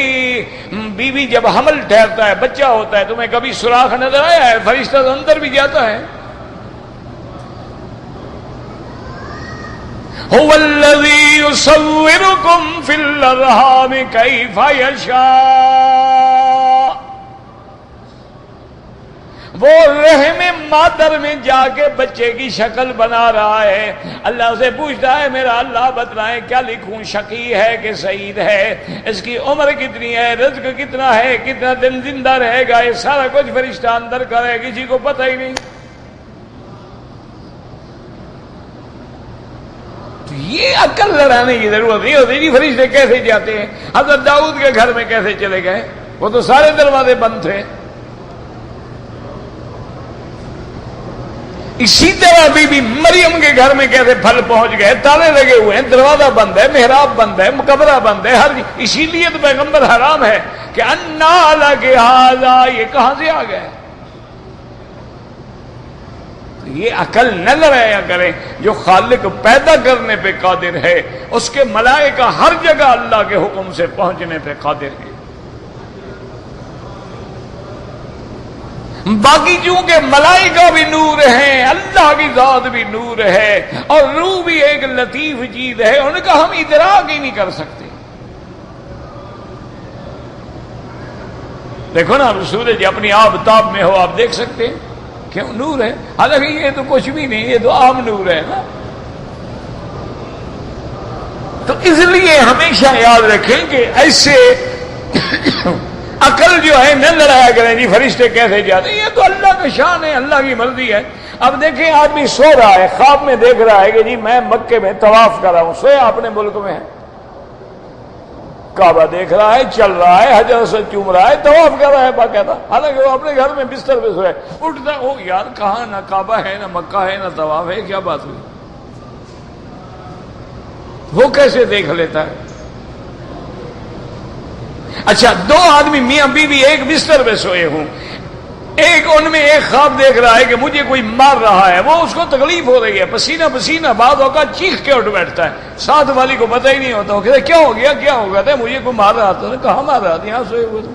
بیوی جب حمل ٹھہرتا ہے، بچہ ہوتا ہے، تمہیں کبھی سوراخ نظر آیا ہے؟ فرشتہ تو اندر بھی جاتا ہے۔ هو الذي يصوركم في الأرحام كيف يشاء، وہ رحم مادر میں جا کے بچے کی شکل بنا رہا ہے۔ اللہ سے پوچھتا ہے میرا اللہ بتلائیں کیا لکھوں، شقی ہے کہ سعید ہے، اس کی عمر کتنی ہے، رزق کتنا ہے، کتنا دن زندہ رہے گا، یہ سارا کچھ فرشتہ اندر کرے، کسی کو پتہ ہی نہیں۔ یہ عقل لڑانے کی ضرورت نہیں ہوتی۔ فرشتے کیسے جاتے ہیں؟ حضرت داؤد کے گھر میں کیسے چلے گئے؟ وہ تو سارے دروازے بند تھے۔ اسی طرح بی بی مریم کے گھر میں کیسے پھل پہنچ گئے؟ تالے لگے ہوئے ہیں، دروازہ بند ہے، محراب بند ہے، مقبرہ بند ہے، ہر اسی لیے تو پیغمبر حرام ہے کہ انا لک ھذا، یہ کہاں سے آ گئے؟ یہ عقل نہ لڑایا کریں۔ جو خالق پیدا کرنے پہ قادر ہے، اس کے ملائکہ ہر جگہ اللہ کے حکم سے پہنچنے پہ قادر ہے۔ باقی چونکہ ملائکہ بھی نور ہیں، اللہ کی ذات بھی نور ہے، اور روح بھی ایک لطیف چیز ہے، ان کا ہم ادراک ہی نہیں کر سکتے۔ دیکھو نا سورج اپنی آفتاب میں ہو، آپ دیکھ سکتے ہیں کیوں نور ہے، حالانکہ یہ تو کچھ بھی نہیں، یہ تو عام نور ہے نا۔ تو اس لیے ہمیشہ یاد رکھیں کہ ایسے عقل جو ہے نہ لڑایا کریں جی فرشتے کیسے جاتے ہیں، یہ تو اللہ کا شان ہے، اللہ کی مرضی ہے۔ اب دیکھیں آدمی سو رہا ہے، خواب میں دیکھ رہا ہے کہ جی میں مکے میں طواف کر رہا ہوں، سویا اپنے ملک میں ہے، کعبہ دیکھ رہا ہے، چل رہا ہے، حجر سے چوم رہا ہے، طواف کر رہا ہے باقاعدہ، حالانکہ وہ اپنے گھر میں بستر پہ سویا، اٹھتا او یار کہاں نہ کعبہ ہے نہ مکہ ہے نہ طواف ہے، کیا بات ہوئی؟ وہ کیسے دیکھ لیتا ہے؟ اچھا 2 آدمی میاں بیوی ایک بستر پہ سوئے ہوں، ایک ان میں ایک خواب دیکھ رہا ہے کہ مجھے کوئی مار رہا ہے، وہ اس کو تکلیف ہو رہی ہے، پسینہ پسینہ، بعض اوقات چیخ کے اٹھ بیٹھتا ہے، ساتھ والی کو پتہ ہی نہیں ہوتا، وہ کہتے کیا ہو گیا کیا ہو گیا تھا، مجھے کوئی مار رہا تھا، کہاں مار رہا تھا، یہاں سوئے ہوئے تھے۔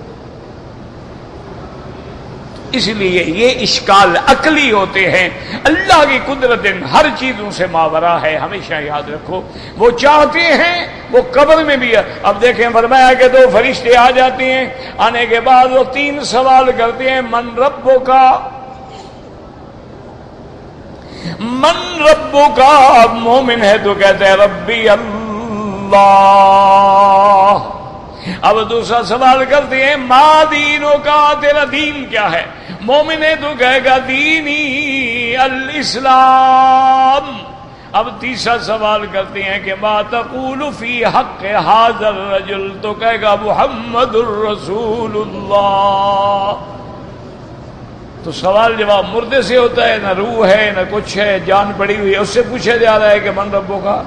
اس لیے یہ اشکال عقلی ہوتے ہیں، اللہ کی قدرت ہر چیزوں سے ماورا ہے، ہمیشہ یاد رکھو۔ وہ چاہتے ہیں وہ قبر میں بھی، اب دیکھیں فرمایا کہ دو فرشتے آ جاتے ہیں، آنے کے بعد وہ تین سوال کرتے ہیں، من ربک، من ربک، اب مومن ہے تو کہتا ہے ربی اللہ۔ اب دوسرا سوال کرتے ہیں ما دینوں کا، تیرا دین کیا ہے؟ مومن ہے تو کہے گا دینی الاسلام۔ اب تیسرا سوال کرتے ہیں کہ ما تقول فی حق ھذا الرجل، تو کہے گا محمد الرسول اللہ۔ تو سوال جواب مردے سے ہوتا ہے، نہ روح ہے نہ کچھ ہے، جان پڑی ہوئی ہے، اس سے پوچھا جا رہا ہے کہ من ربوں کا۔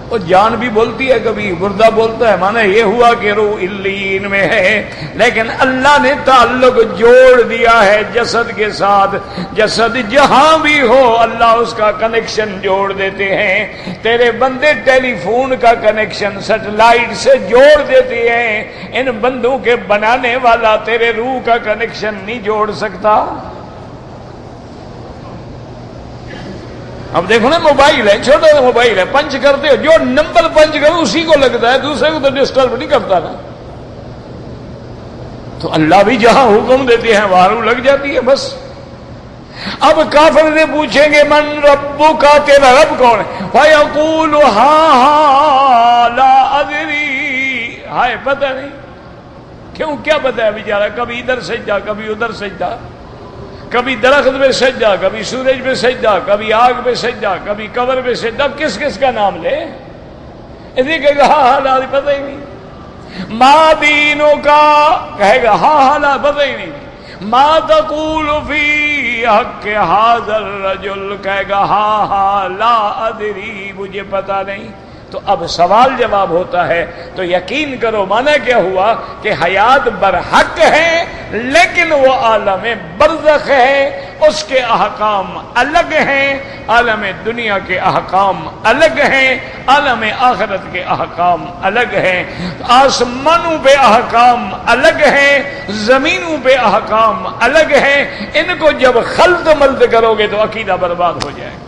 وہ جان بھی بولتی ہے، کبھی مردہ بولتا ہے، مانا یہ ہوا کہ روح علیین میں ہے، لیکن اللہ نے تعلق جوڑ دیا ہے جسد کے ساتھ، جسد جہاں بھی ہو اللہ اس کا کنیکشن جوڑ دیتے ہیں۔ تیرے بندے ٹیلی فون کا کنیکشن سیٹلائٹ سے جوڑ دیتے ہیں، ان بندوں کے بنانے والا تیرے روح کا کنیکشن نہیں جوڑ سکتا۔ اب دیکھو نا موبائل ہے، چھوٹا سا موبائل ہے، پنچ کرتے ہو، جو نمبر پنچ کرو اسی کو لگتا ہے، دوسرے کو تو ڈسٹرب نہیں کرتا نا۔ تو اللہ بھی جہاں حکم دیتے ہیں وہاں روح لگ جاتی ہے بس۔ اب کافر سے پوچھیں گے من ربک، تیرا رب کون ہے؟ فیقول ہاں لا ادری، ہائے پتہ نہیں۔ کیوں کیا پتہ ہے بیچارہ؟ کبھی ادھر سجدہ کبھی ادھر سجدہ، کبھی درخت پہ سجدہ کبھی سورج پہ سجدہ، کبھی آگ پہ سجدہ کبھی قبر پہ سجدہ، کس کس کا نام لے؟ اسی کہے گا ہاں لا پتہ ہی نہیں۔ ما دینوں کا کہے گا ہاں لا پتہ ہی نہیں۔ ما تقول فی حق ھذا الرجل، کہے گا ہاں لا ادری، مجھے پتہ نہیں۔ تو اب سوال جواب ہوتا ہے تو یقین کرو، مانا کیا ہوا کہ حیات برحق ہے، لیکن وہ عالم برزخ ہے، اس کے احکام الگ ہیں، عالم دنیا کے احکام الگ ہیں، عالم آخرت کے احکام الگ ہیں، آسمانوں پہ احکام الگ ہیں، زمینوں پہ احکام الگ ہیں۔ ان کو جب خلط ملط کرو گے تو عقیدہ برباد ہو جائے گا۔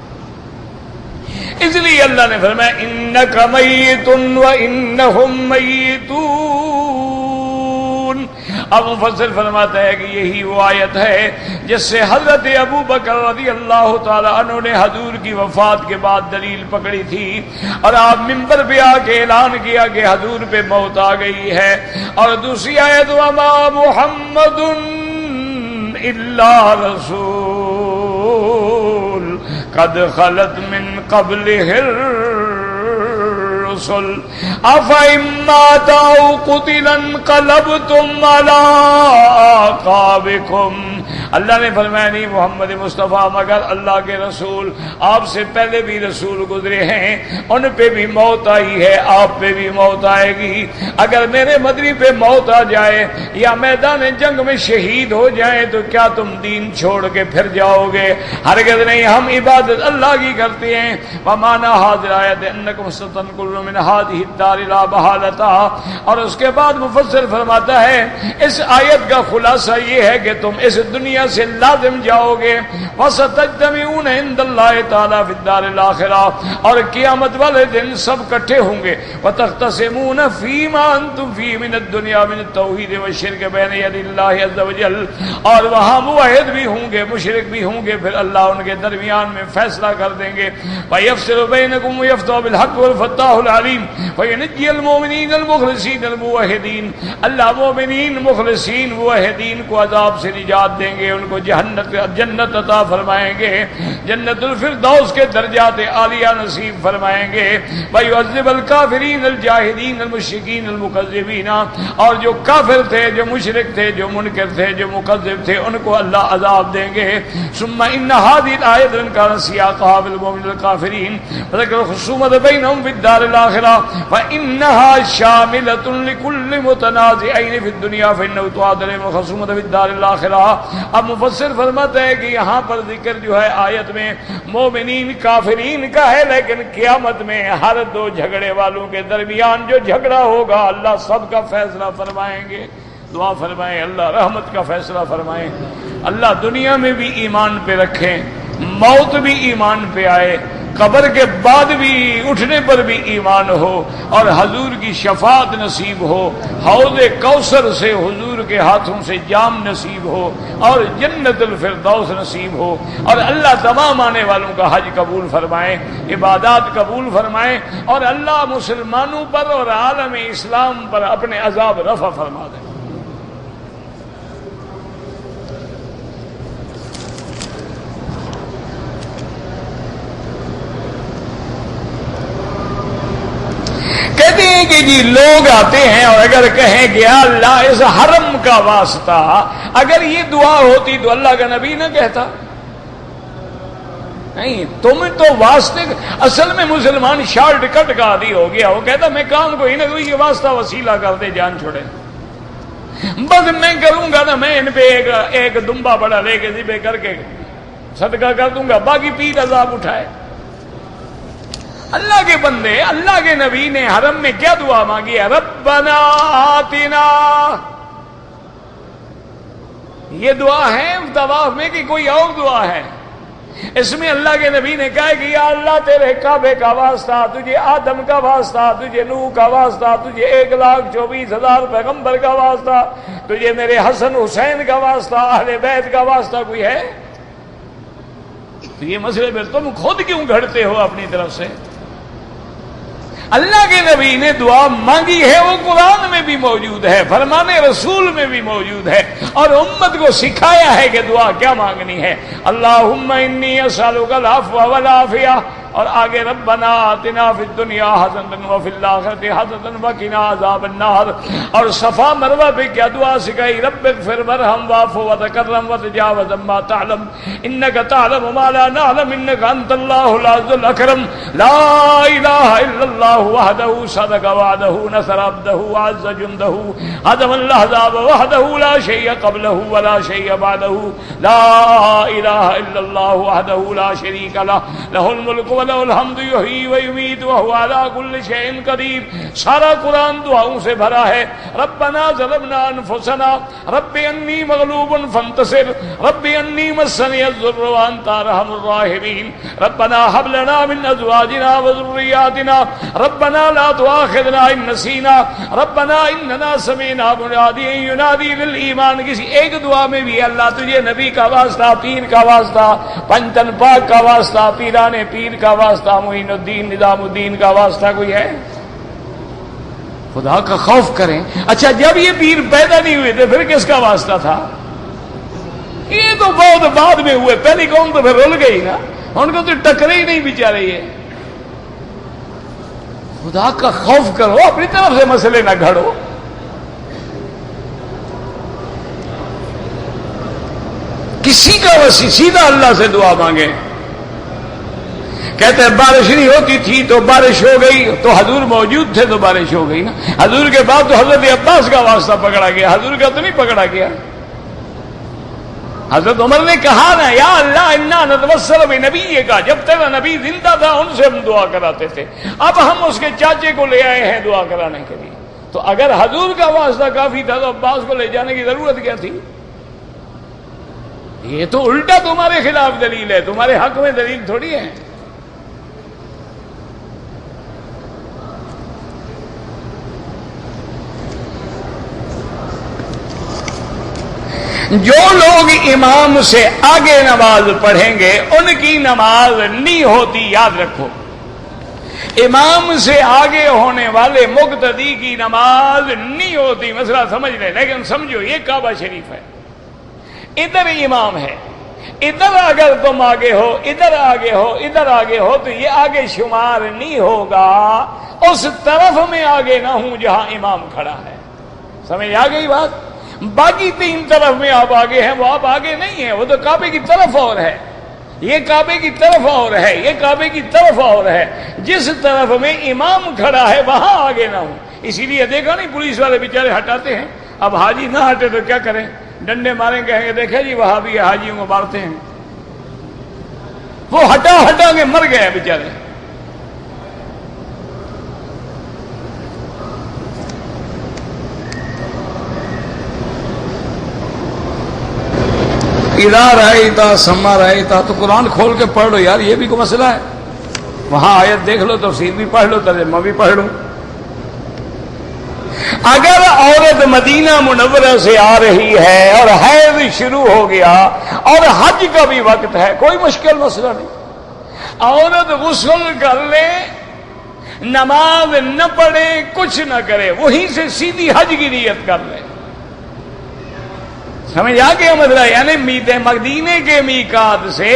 اس لیے اللہ نے فرمایا انک میت وانہم میتون۔ اب مفسر فرماتا ہے کہ یہی وہ آیت ہے جس سے حضرت ابو بکر رضی اللہ تعالی عنہ نے حضور کی وفات کے بعد دلیل پکڑی تھی، اور آپ منبر پہ آ کے اعلان کیا کہ حضور پہ موت آ گئی ہے۔ اور دوسری آیت وما محمد الا رسول قد خلت من قبلہ الرسل افإن مات أو قتل انقلبتم على أعقابكم۔ اللہ نے فرمایا نہیں محمد مصطفیٰ مگر اللہ کے رسول، آپ سے پہلے بھی رسول گزرے ہیں، ان پہ بھی موت آئی ہے، آپ پہ بھی موت آئے گی۔ اگر میرے مدری پہ موت آ جائے یا میدان جنگ میں شہید ہو جائیں تو کیا تم دین چھوڑ کے پھر جاؤ گے؟ ہرگز نہیں، ہم عبادت اللہ کی کرتے ہیں۔ ومانا حاضر آیت انکم ستنقلون من هذه الدار لا محالۃ۔ اور اس کے بعد مفسر فرماتا ہے اس آیت کا خلاصہ یہ ہے کہ تم اس دنیا سے لازم جاؤ گے، وَسَتَجْتَمِعُونَ عِندَ اللَّهِ تَعَالَى فِي الدَّارِ الْآخِرَةِ، اور قیامت والے دن سب کٹھے ہوں گے، وَتَخْتَصِمُونَ فِي مَا أَنْتُمْ فِيهِ مِنَ الدُّنْيَا مِنَ التَّوْحِيدِ وَالشِّرْكِ بَيْنَ يَدَيِ اللَّهِ عَزَّ وَجَلَّ، اور وہاں موحد بھی ہوں گے مشرک بھی ہوں گے، پھر اللہ ان کے درمیان میں فیصلہ کر دیں گے۔ وَيَفْصِلُ بَيْنَكُمْ وَيَفْتَحُ بِالْحَقِّ وَالْفَتَّاحُ الْعَلِيمُ وَيُنَجِّي الْمُؤْمِنِينَ الْمُخْلِصِينَ الْمُوَحِّدِينَ، اللہ مومنین مخلصین موحدین کو عذاب سے نجات دے دیں گے، ان کو جنت عطا فرمائیں گے، جنت الفردوس کے درجات عالیہ نصیب فرمائیں گے۔ وَيُعَذِّبَ الْكَافِرِينَ الْجَاهِدِينَ الْمُشْرِكِينَ الْمُكَذِّبِينَ، اور جو کافر تھے، جو مشرک تھے، جو منکر تھے، جو مکذب تھے، ان کو اللہ عذاب دیں گے۔ ثم ان هذه الآية كان سياقها بالمؤمنين الكافرين فذكر الخصومة بينهم في الدار الآخرة فإنها شاملة لكل متنازعين في الدنيا فإنه تعاد لهم الخصومة في الدار الآخرة۔ اب مفسر فرماتا ہے کہ یہاں پر ذکر جو ہے آیت میں مومنین کافرین کا ہے، لیکن قیامت میں ہر دو جھگڑے والوں کے درمیان جو جھگڑا ہوگا اللہ سب کا فیصلہ فرمائیں گے۔ دعا فرمائیں اللہ رحمت کا فیصلہ فرمائیں، اللہ دنیا میں بھی ایمان پہ رکھیں، موت بھی ایمان پہ آئے، قبر کے بعد بھی اٹھنے پر بھی ایمان ہو، اور حضور کی شفاعت نصیب ہو، حوض کوثر سے حضور کے ہاتھوں سے جام نصیب ہو، اور جنت الفردوس نصیب ہو، اور اللہ تمام آنے والوں کا حج قبول فرمائے، عبادات قبول فرمائے، اور اللہ مسلمانوں پر اور عالم اسلام پر اپنے عذاب رفع فرما دے۔ کہتے ہیں کہ جی لوگ آتے ہیں اور اگر کہیں کہ اللہ اس حرم کا واسطہ، اگر یہ دعا ہوتی تو اللہ کا نبی نہ کہتا؟ نہیں، تم تو واسطے، اصل میں مسلمان شارٹ کٹ کا عادی ہو گیا، وہ کہتا میں کام کو ہی نہ کوئی یہ واسطہ وسیلہ کر دے جان چھوڑے، بس میں کروں گا نا، میں ان پہ ایک دمبا بڑا لے کے ذبح کر کے صدقہ کر دوں گا، باقی پیر عذاب اٹھائے۔ اللہ کے بندے، اللہ کے نبی نے حرم میں کیا دعا مانگی ہے؟ ربنا آتنا، یہ دعا ہے طواف میں کہ کوئی اور دعا ہے؟ اس میں اللہ کے نبی نے کہا کہ یا اللہ تیرے کعبے کا واسطہ، تجھے آدم کا واسطہ، تجھے نوح کا واسطہ، تجھے 1,24,000 پیغمبر کا واسطہ، تجھے میرے حسن حسین کا واسطہ، اہل بیت کا واسطہ کوئی ہے؟ تو یہ مسئلے پہ تم خود کیوں گھڑتے ہو اپنی طرف سے؟ اللہ کے نبی نے دعا مانگی ہے، وہ قرآن میں بھی موجود ہے، فرمان رسول میں بھی موجود ہے، اور امت کو سکھایا ہے کہ دعا کیا مانگنی ہے۔ اللہم انی اسألک العفو والعافیہ، اور آگے ربنا آتنا فی الدنیا حسنۃ وفی الآخرۃ حسنۃ وقنا عذاب النار، اور صفا مروہ پہ کیا دعا سکھائی؟ رب اغفر وارحم واعف وتکرم وتجاوز عما تعلم انک تعلم ما لا نعلم انک انت اللہ العز الاکرم لا الہ الا اللہ وحدہ صدق وعدہ نصر عبدہ عز جندہ هزم الاحزاب وحدہ لا شیء قبلہ ولا شیء بعدہ لا الہ الا اللہ وحدہ لا شریک لہ لہ الملک وله الحمد یحیی و یمیت وهو علی کل شیء قدیر۔ سارا قرآن دعاؤں سے بھرا ہے۔ ربنا ظلمنا انفسنا رب انی مغلوب فانتصر رب انی مسنی الضر وانت ارحم الراحمین ربنا هب لنا من ازواجنا وذرياتنا ربنا لا تؤاخذنا ان نسینا ربنا اننا سمعنا منادیا ینادی للایمان۔ کسی ایک دعا میں بھی اللہ تجھے نبی کا واسطہ، پیر کا واسطہ، پنجتن پاک کا واسطہ، پیران پیر کا واسطہ، معین الدین نظام الدین کا واسطہ کوئی ہے؟ خدا کا خوف کریں۔ اچھا جب یہ پیر پیدا نہیں ہوئے تھے پھر کس کا واسطہ تھا؟ یہ تو بہت بعد میں ہوئے، پہلی قوم تو پھر رول گئی نا، ان کو تو ٹکرے ہی نہیں بیچارے۔ یہ خدا کا خوف کرو، اپنی طرف سے مسئلے نہ گھڑو۔ کسی کا وسیع سیدھا اللہ سے دعا مانگے۔ کہتے ہیں بارش نہیں ہوتی تھی تو بارش ہو گئی، تو حضور موجود تھے تو بارش ہو گئی نا۔ حضور کے بعد تو حضرت عباس کا واسطہ پکڑا گیا، حضور کا تو نہیں پکڑا گیا۔ حضرت عمر نے کہا نا یا اللہ انا نتوسل بنبیک، جب تیرا نبی زندہ تھا ان سے ہم دعا کراتے تھے، اب ہم اس کے چاچے کو لے آئے ہیں دعا کرانے کے لیے۔ تو اگر حضور کا واسطہ کافی تھا تو عباس کو لے جانے کی ضرورت کیا تھی؟ یہ تو الٹا تمہارے خلاف دلیل ہے، تمہارے حق میں دلیل تھوڑی ہے۔ جو لوگ امام سے آگے نماز پڑھیں گے ان کی نماز نہیں ہوتی، یاد رکھو۔ امام سے آگے ہونے والے مقتدی کی نماز نہیں ہوتی، مسئلہ سمجھ لیں، لیکن سمجھو یہ کعبہ شریف ہے، ادھر امام ہے، ادھر اگر تم آگے ہو، ادھر آگے ہو، ادھر آگے ہو تو یہ آگے شمار نہیں ہوگا، اس طرف میں آگے نہ ہوں جہاں امام کھڑا ہے۔ سمجھ آ گئی بات؟ باقی 3 طرف میں آپ آگے ہیں، وہ آپ آگے نہیں ہیں، وہ تو کعبے کی طرف اور ہے، یہ کعبے کی طرف اور ہے، یہ کعبے کی طرف اور ہے، جس طرف میں امام کھڑا ہے وہاں آگے نہ ہوں۔ اسی لیے دیکھا نہیں پولیس والے بیچارے ہٹاتے ہیں، اب حاجی نہ ہٹے تو کیا کریں، ڈنڈے ماریں، کہیں گے دیکھا جی وہاں بھی حاجیوں کو مارتے ہیں، وہ ہٹا کے مر گئے بیچارے۔ اذا رأیت ثم رأیت، تو قرآن کھول کے پڑھ لو یار، یہ بھی کوئی مسئلہ ہے؟ وہاں آیت دیکھ لو، تفسیر بھی پڑھ لو، ترجمہ بھی پڑھ لو۔ اگر عورت مدینہ منورہ سے آ رہی ہے اور حیض شروع ہو گیا اور حج کا بھی وقت ہے، کوئی مشکل مسئلہ نہیں، عورت غسل کر لے، نماز نہ پڑھے، کچھ نہ کرے، وہیں سے سیدھی حج کی نیت کر لے۔ سمجھ آ گیا مسئلہ؟ یعنی مدینے کے میقات سے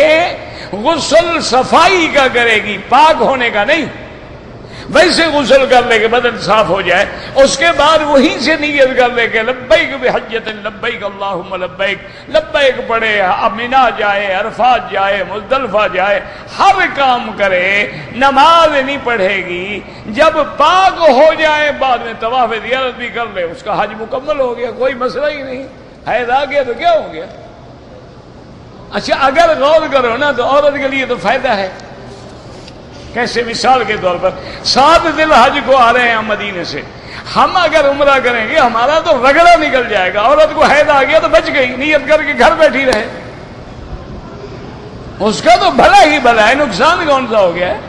غسل صفائی کا کرے گی، پاک ہونے کا نہیں، ویسے غسل کر لے کہ بدن صاف ہو جائے، اس کے بعد وہیں سے نیت کر لے کہ لبیک بحجۃ لبیک اللہم لبیک، لبیک پڑھے، امنا جائے، عرفات جائے، مزدلفہ جائے، ہر کام کرے، نماز نہیں پڑھے گی، جب پاک ہو جائے بعد میں طواف زیارت بھی کر لے، اس کا حج مکمل ہو گیا، کوئی مسئلہ ہی نہیں۔ حیض آ گیا تو کیا ہو گیا؟ اچھا اگر غور کرو نا تو عورت کے لیے تو فائدہ ہے، کیسے؟ مثال کے طور پر 7 ذی الحج کو آ رہے ہیں ہم مدینے سے، ہم اگر عمرہ کریں گے ہمارا تو رگڑا نکل جائے گا، عورت کو حیض آ گیا تو بچ گئی، نیت کر کے گھر بیٹھی رہے، اس کا تو بھلا ہی بھلا ہے، نقصان کون سا ہو گیا ہے؟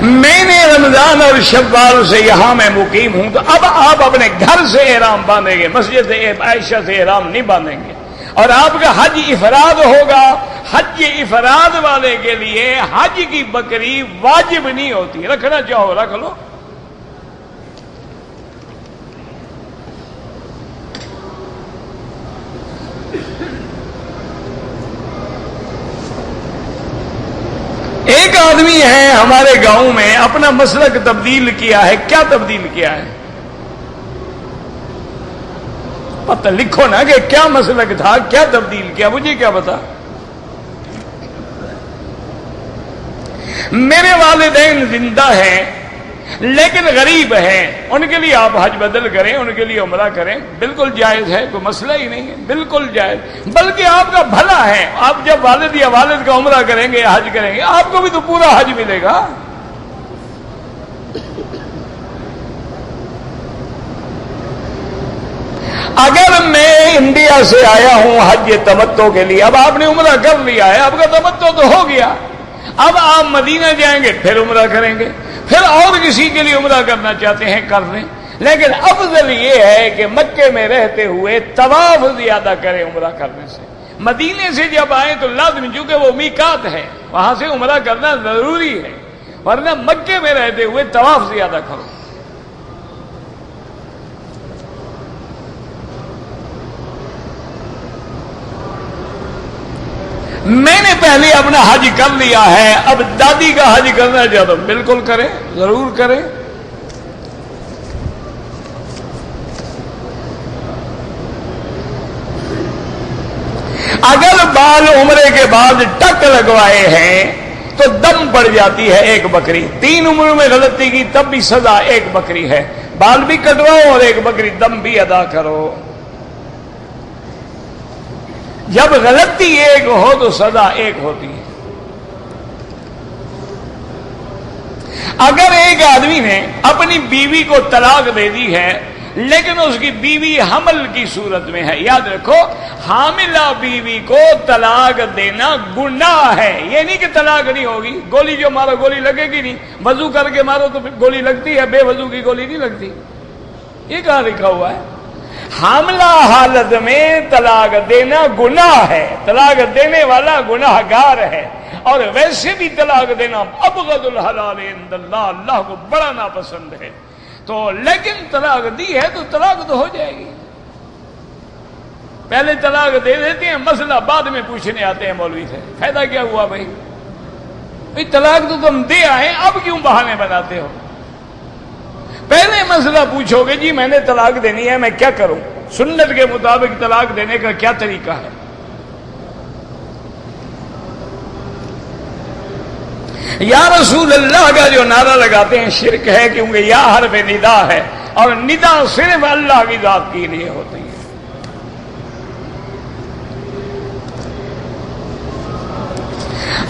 میں نے رمضان اور شوال سے یہاں میں مقیم ہوں، تو اب آپ اپنے گھر سے احرام باندھیں گے، مسجد عائشہ سے احرام نہیں باندھیں گے، اور آپ کا حج افراد ہوگا۔ حج افراد والے کے لیے حج کی بکری واجب نہیں ہوتی، رکھنا چاہو رکھ لو۔ ایک آدمی ہے ہمارے گاؤں میں، اپنا مسلک تبدیل کیا ہے، کیا تبدیل کیا ہے پتہ لکھو نا کہ کیا مسلک تھا، کیا تبدیل کیا، مجھے کیا پتا۔ میرے والدین زندہ ہیں لیکن غریب ہیں، ان کے لیے آپ حج بدل کریں، ان کے لیے عمرہ کریں، بالکل جائز ہے، کوئی مسئلہ ہی نہیں ہے، بالکل جائز، بلکہ آپ کا بھلا ہے۔ آپ جب والد یا والد کا عمرہ کریں گے یا حج کریں گے، آپ کو بھی تو پورا حج ملے گا۔ اگر میں انڈیا سے آیا ہوں حج تمتع کے لیے، اب آپ نے عمرہ کر لیا ہے، آپ کا تمتع تو ہو گیا، اب آپ مدینہ جائیں گے پھر عمرہ کریں گے، پھر اور کسی کے لیے عمرہ کرنا چاہتے ہیں کر لیں، لیکن افضل یہ ہے کہ مکے میں رہتے ہوئے طواف زیادہ کریں عمرہ کرنے سے۔ مدینے سے جب آئیں تو لازم، چونکہ وہ میقات ہے، وہاں سے عمرہ کرنا ضروری ہے، ورنہ مکے میں رہتے ہوئے طواف زیادہ کرو۔ میں نے پہلے اپنا حج کر لیا ہے، اب دادی کا حج کرنا چاہتا ہوں، بالکل کریں، ضرور کریں۔ اگر بال عمرے کے بعد ٹک لگوائے ہیں تو دم پڑ جاتی ہے 1 بکری، 3 عمروں میں غلطی کی تب بھی سزا 1 بکری ہے، بال بھی کٹواؤ اور 1 بکری دم بھی ادا کرو۔ جب غلطی 1 ہو تو سزا 1 ہوتی ہے۔ اگر ایک آدمی نے اپنی بیوی کو طلاق دے دی ہے لیکن اس کی بیوی حمل کی صورت میں ہے، یاد رکھو حاملہ بیوی کو طلاق دینا گناہ ہے، یہ نہیں کہ طلاق نہیں ہوگی، گولی جو مارو گولی لگے گی نہیں، وضو کر کے مارو تو گولی لگتی ہے، بے وضو کی گولی نہیں لگتی، یہ کہاں لکھا ہوا ہے؟ حاملہ حالت میں طلاق دینا گناہ ہے، طلاق دینے والا گناہ گار ہے، اور ویسے بھی طلاق دینا ابغض الحلال عند اللہ، اللہ کو بڑا ناپسند ہے۔ تو لیکن طلاق دی ہے تو طلاق تو ہو جائے گی، پہلے طلاق دے دیتے ہیں، مسئلہ بعد میں پوچھنے آتے ہیں مولوی سے، فائدہ کیا ہوا بھائی؟ طلاق تو تم دے آئے، اب کیوں بہانے بناتے ہو؟ پہلے مسئلہ پوچھو گے جی میں نے طلاق دینی ہے، میں کیا کروں؟ سنت کے مطابق طلاق دینے کا کیا طریقہ ہے؟ یا رسول اللہ کا جو نعرہ لگاتے ہیں شرک ہے، کیونکہ یا حرف ندا ہے، اور ندا صرف اللہ کی ذات کے لیے ہوتی ہے۔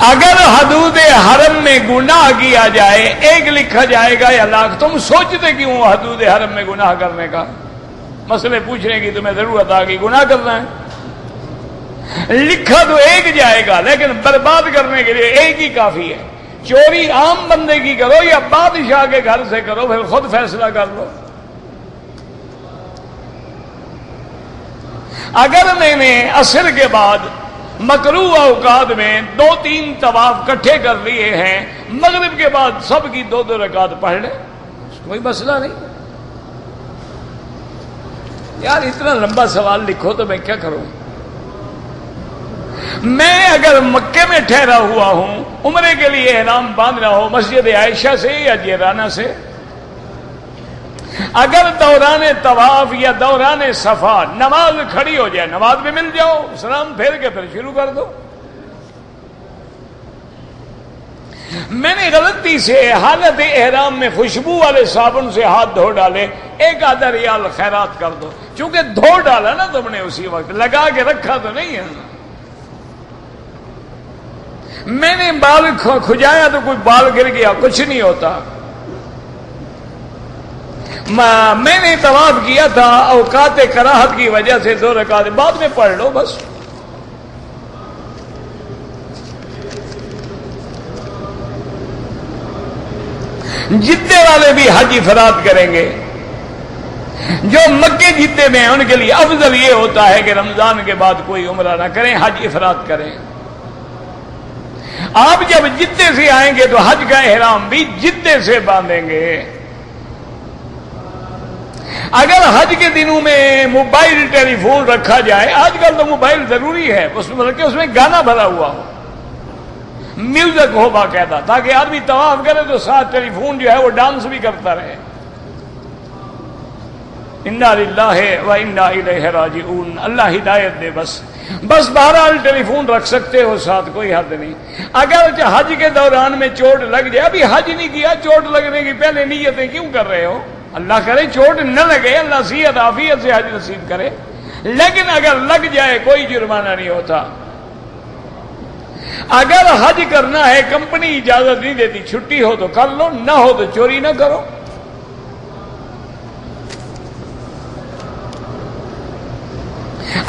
اگر حدود حرم میں گناہ کیا جائے، ایک لکھا جائے گا یا لاکھ، تم سوچتے کیوں حدود حرم میں گناہ کرنے کا؟ مسئلے پوچھنے کی تمہیں ضرورت آ گئی، گناہ کرنا ہے؟ لکھا تو ایک جائے گا، لیکن برباد کرنے کے لیے ایک ہی کافی ہے۔ چوری عام بندے کی کرو یا بادشاہ کے گھر سے کرو، پھر خود فیصلہ کر لو۔ اگر میں نے عصر کے بعد مکروہ اوقات میں 2-3 طواف کٹھے کر لیے ہیں، مغرب کے بعد سب کی 2 رکعت پڑھ لے، کوئی مسئلہ نہیں۔ یار اتنا لمبا سوال لکھو تو میں کیا کروں؟ میں اگر مکے میں ٹھہرا ہوا ہوں، عمرے کے لیے احرام باندھنا ہو مسجد عائشہ سے یا جیرانہ سے، اگر دوران طواف یا دوران صفا نماز کھڑی ہو جائے، نماز میں مل جاؤ، سلام پھیر کے پھر شروع کر دو۔ میں نے غلطی سے حالت احرام میں خوشبو والے صابن سے ہاتھ دھو ڈالے، 1 ریال خیرات کر دو، چونکہ دھو ڈالا نا تم نے، اسی وقت لگا کے رکھا تو نہیں ہے۔ میں نے بال کھجایا تو کوئی بال گر گیا، کچھ نہیں ہوتا۔ میں نے طواف کیا تھا اوقات کراہت کی وجہ سے 2 رکعت بعد میں پڑھ لو بس۔ جدے والے بھی حج افراد کریں گے، جو مکے جدے میں ہیں ان کے لیے افضل یہ ہوتا ہے کہ رمضان کے بعد کوئی عمرہ نہ کریں، حج افراد کریں۔ آپ جب جدے سے آئیں گے تو حج کا احرام بھی جدے سے باندھیں گے۔ اگر حج کے دنوں میں موبائل ٹیلی فون رکھا جائے، آج کل تو موبائل ضروری ہے، اس میں گانا بھرا ہوا ہو، میوزک ہو باقاعدہ، تاکہ آدمی طواف کرے تو ساتھ ٹیلی فون جو ہے وہ ڈانس بھی کرتا رہے۔ انا للہ و انا الیہ راجعون، اللہ ہدایت دے۔ بس بہرحال ٹیلی فون رکھ سکتے ہو ساتھ، کوئی حد نہیں۔ اگر حج کے دوران میں چوٹ لگ جائے، ابھی حج نہیں کیا، چوٹ لگنے کی پہلے نیتیں کیوں کر رہے ہو؟ اللہ کرے چوٹ نہ لگے، اللہ صحت عافیت سے حج نصیب کرے، لیکن اگر لگ جائے کوئی جرمانہ نہیں ہوتا۔ اگر حج کرنا ہے، کمپنی اجازت نہیں دیتی، چھٹی ہو تو کر لو، نہ ہو تو چوری نہ کرو۔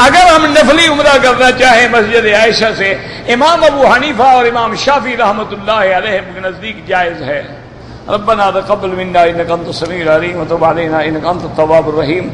اگر ہم نفلی عمرہ کرنا چاہیں مسجد عائشہ سے، امام ابو حنیفہ اور امام شافعی رحمۃ اللہ علیہ کے نزدیک جائز ہے۔ ربنا تقبل منا انك انت السميع العليم وتب علينا انك انت التواب الرحيم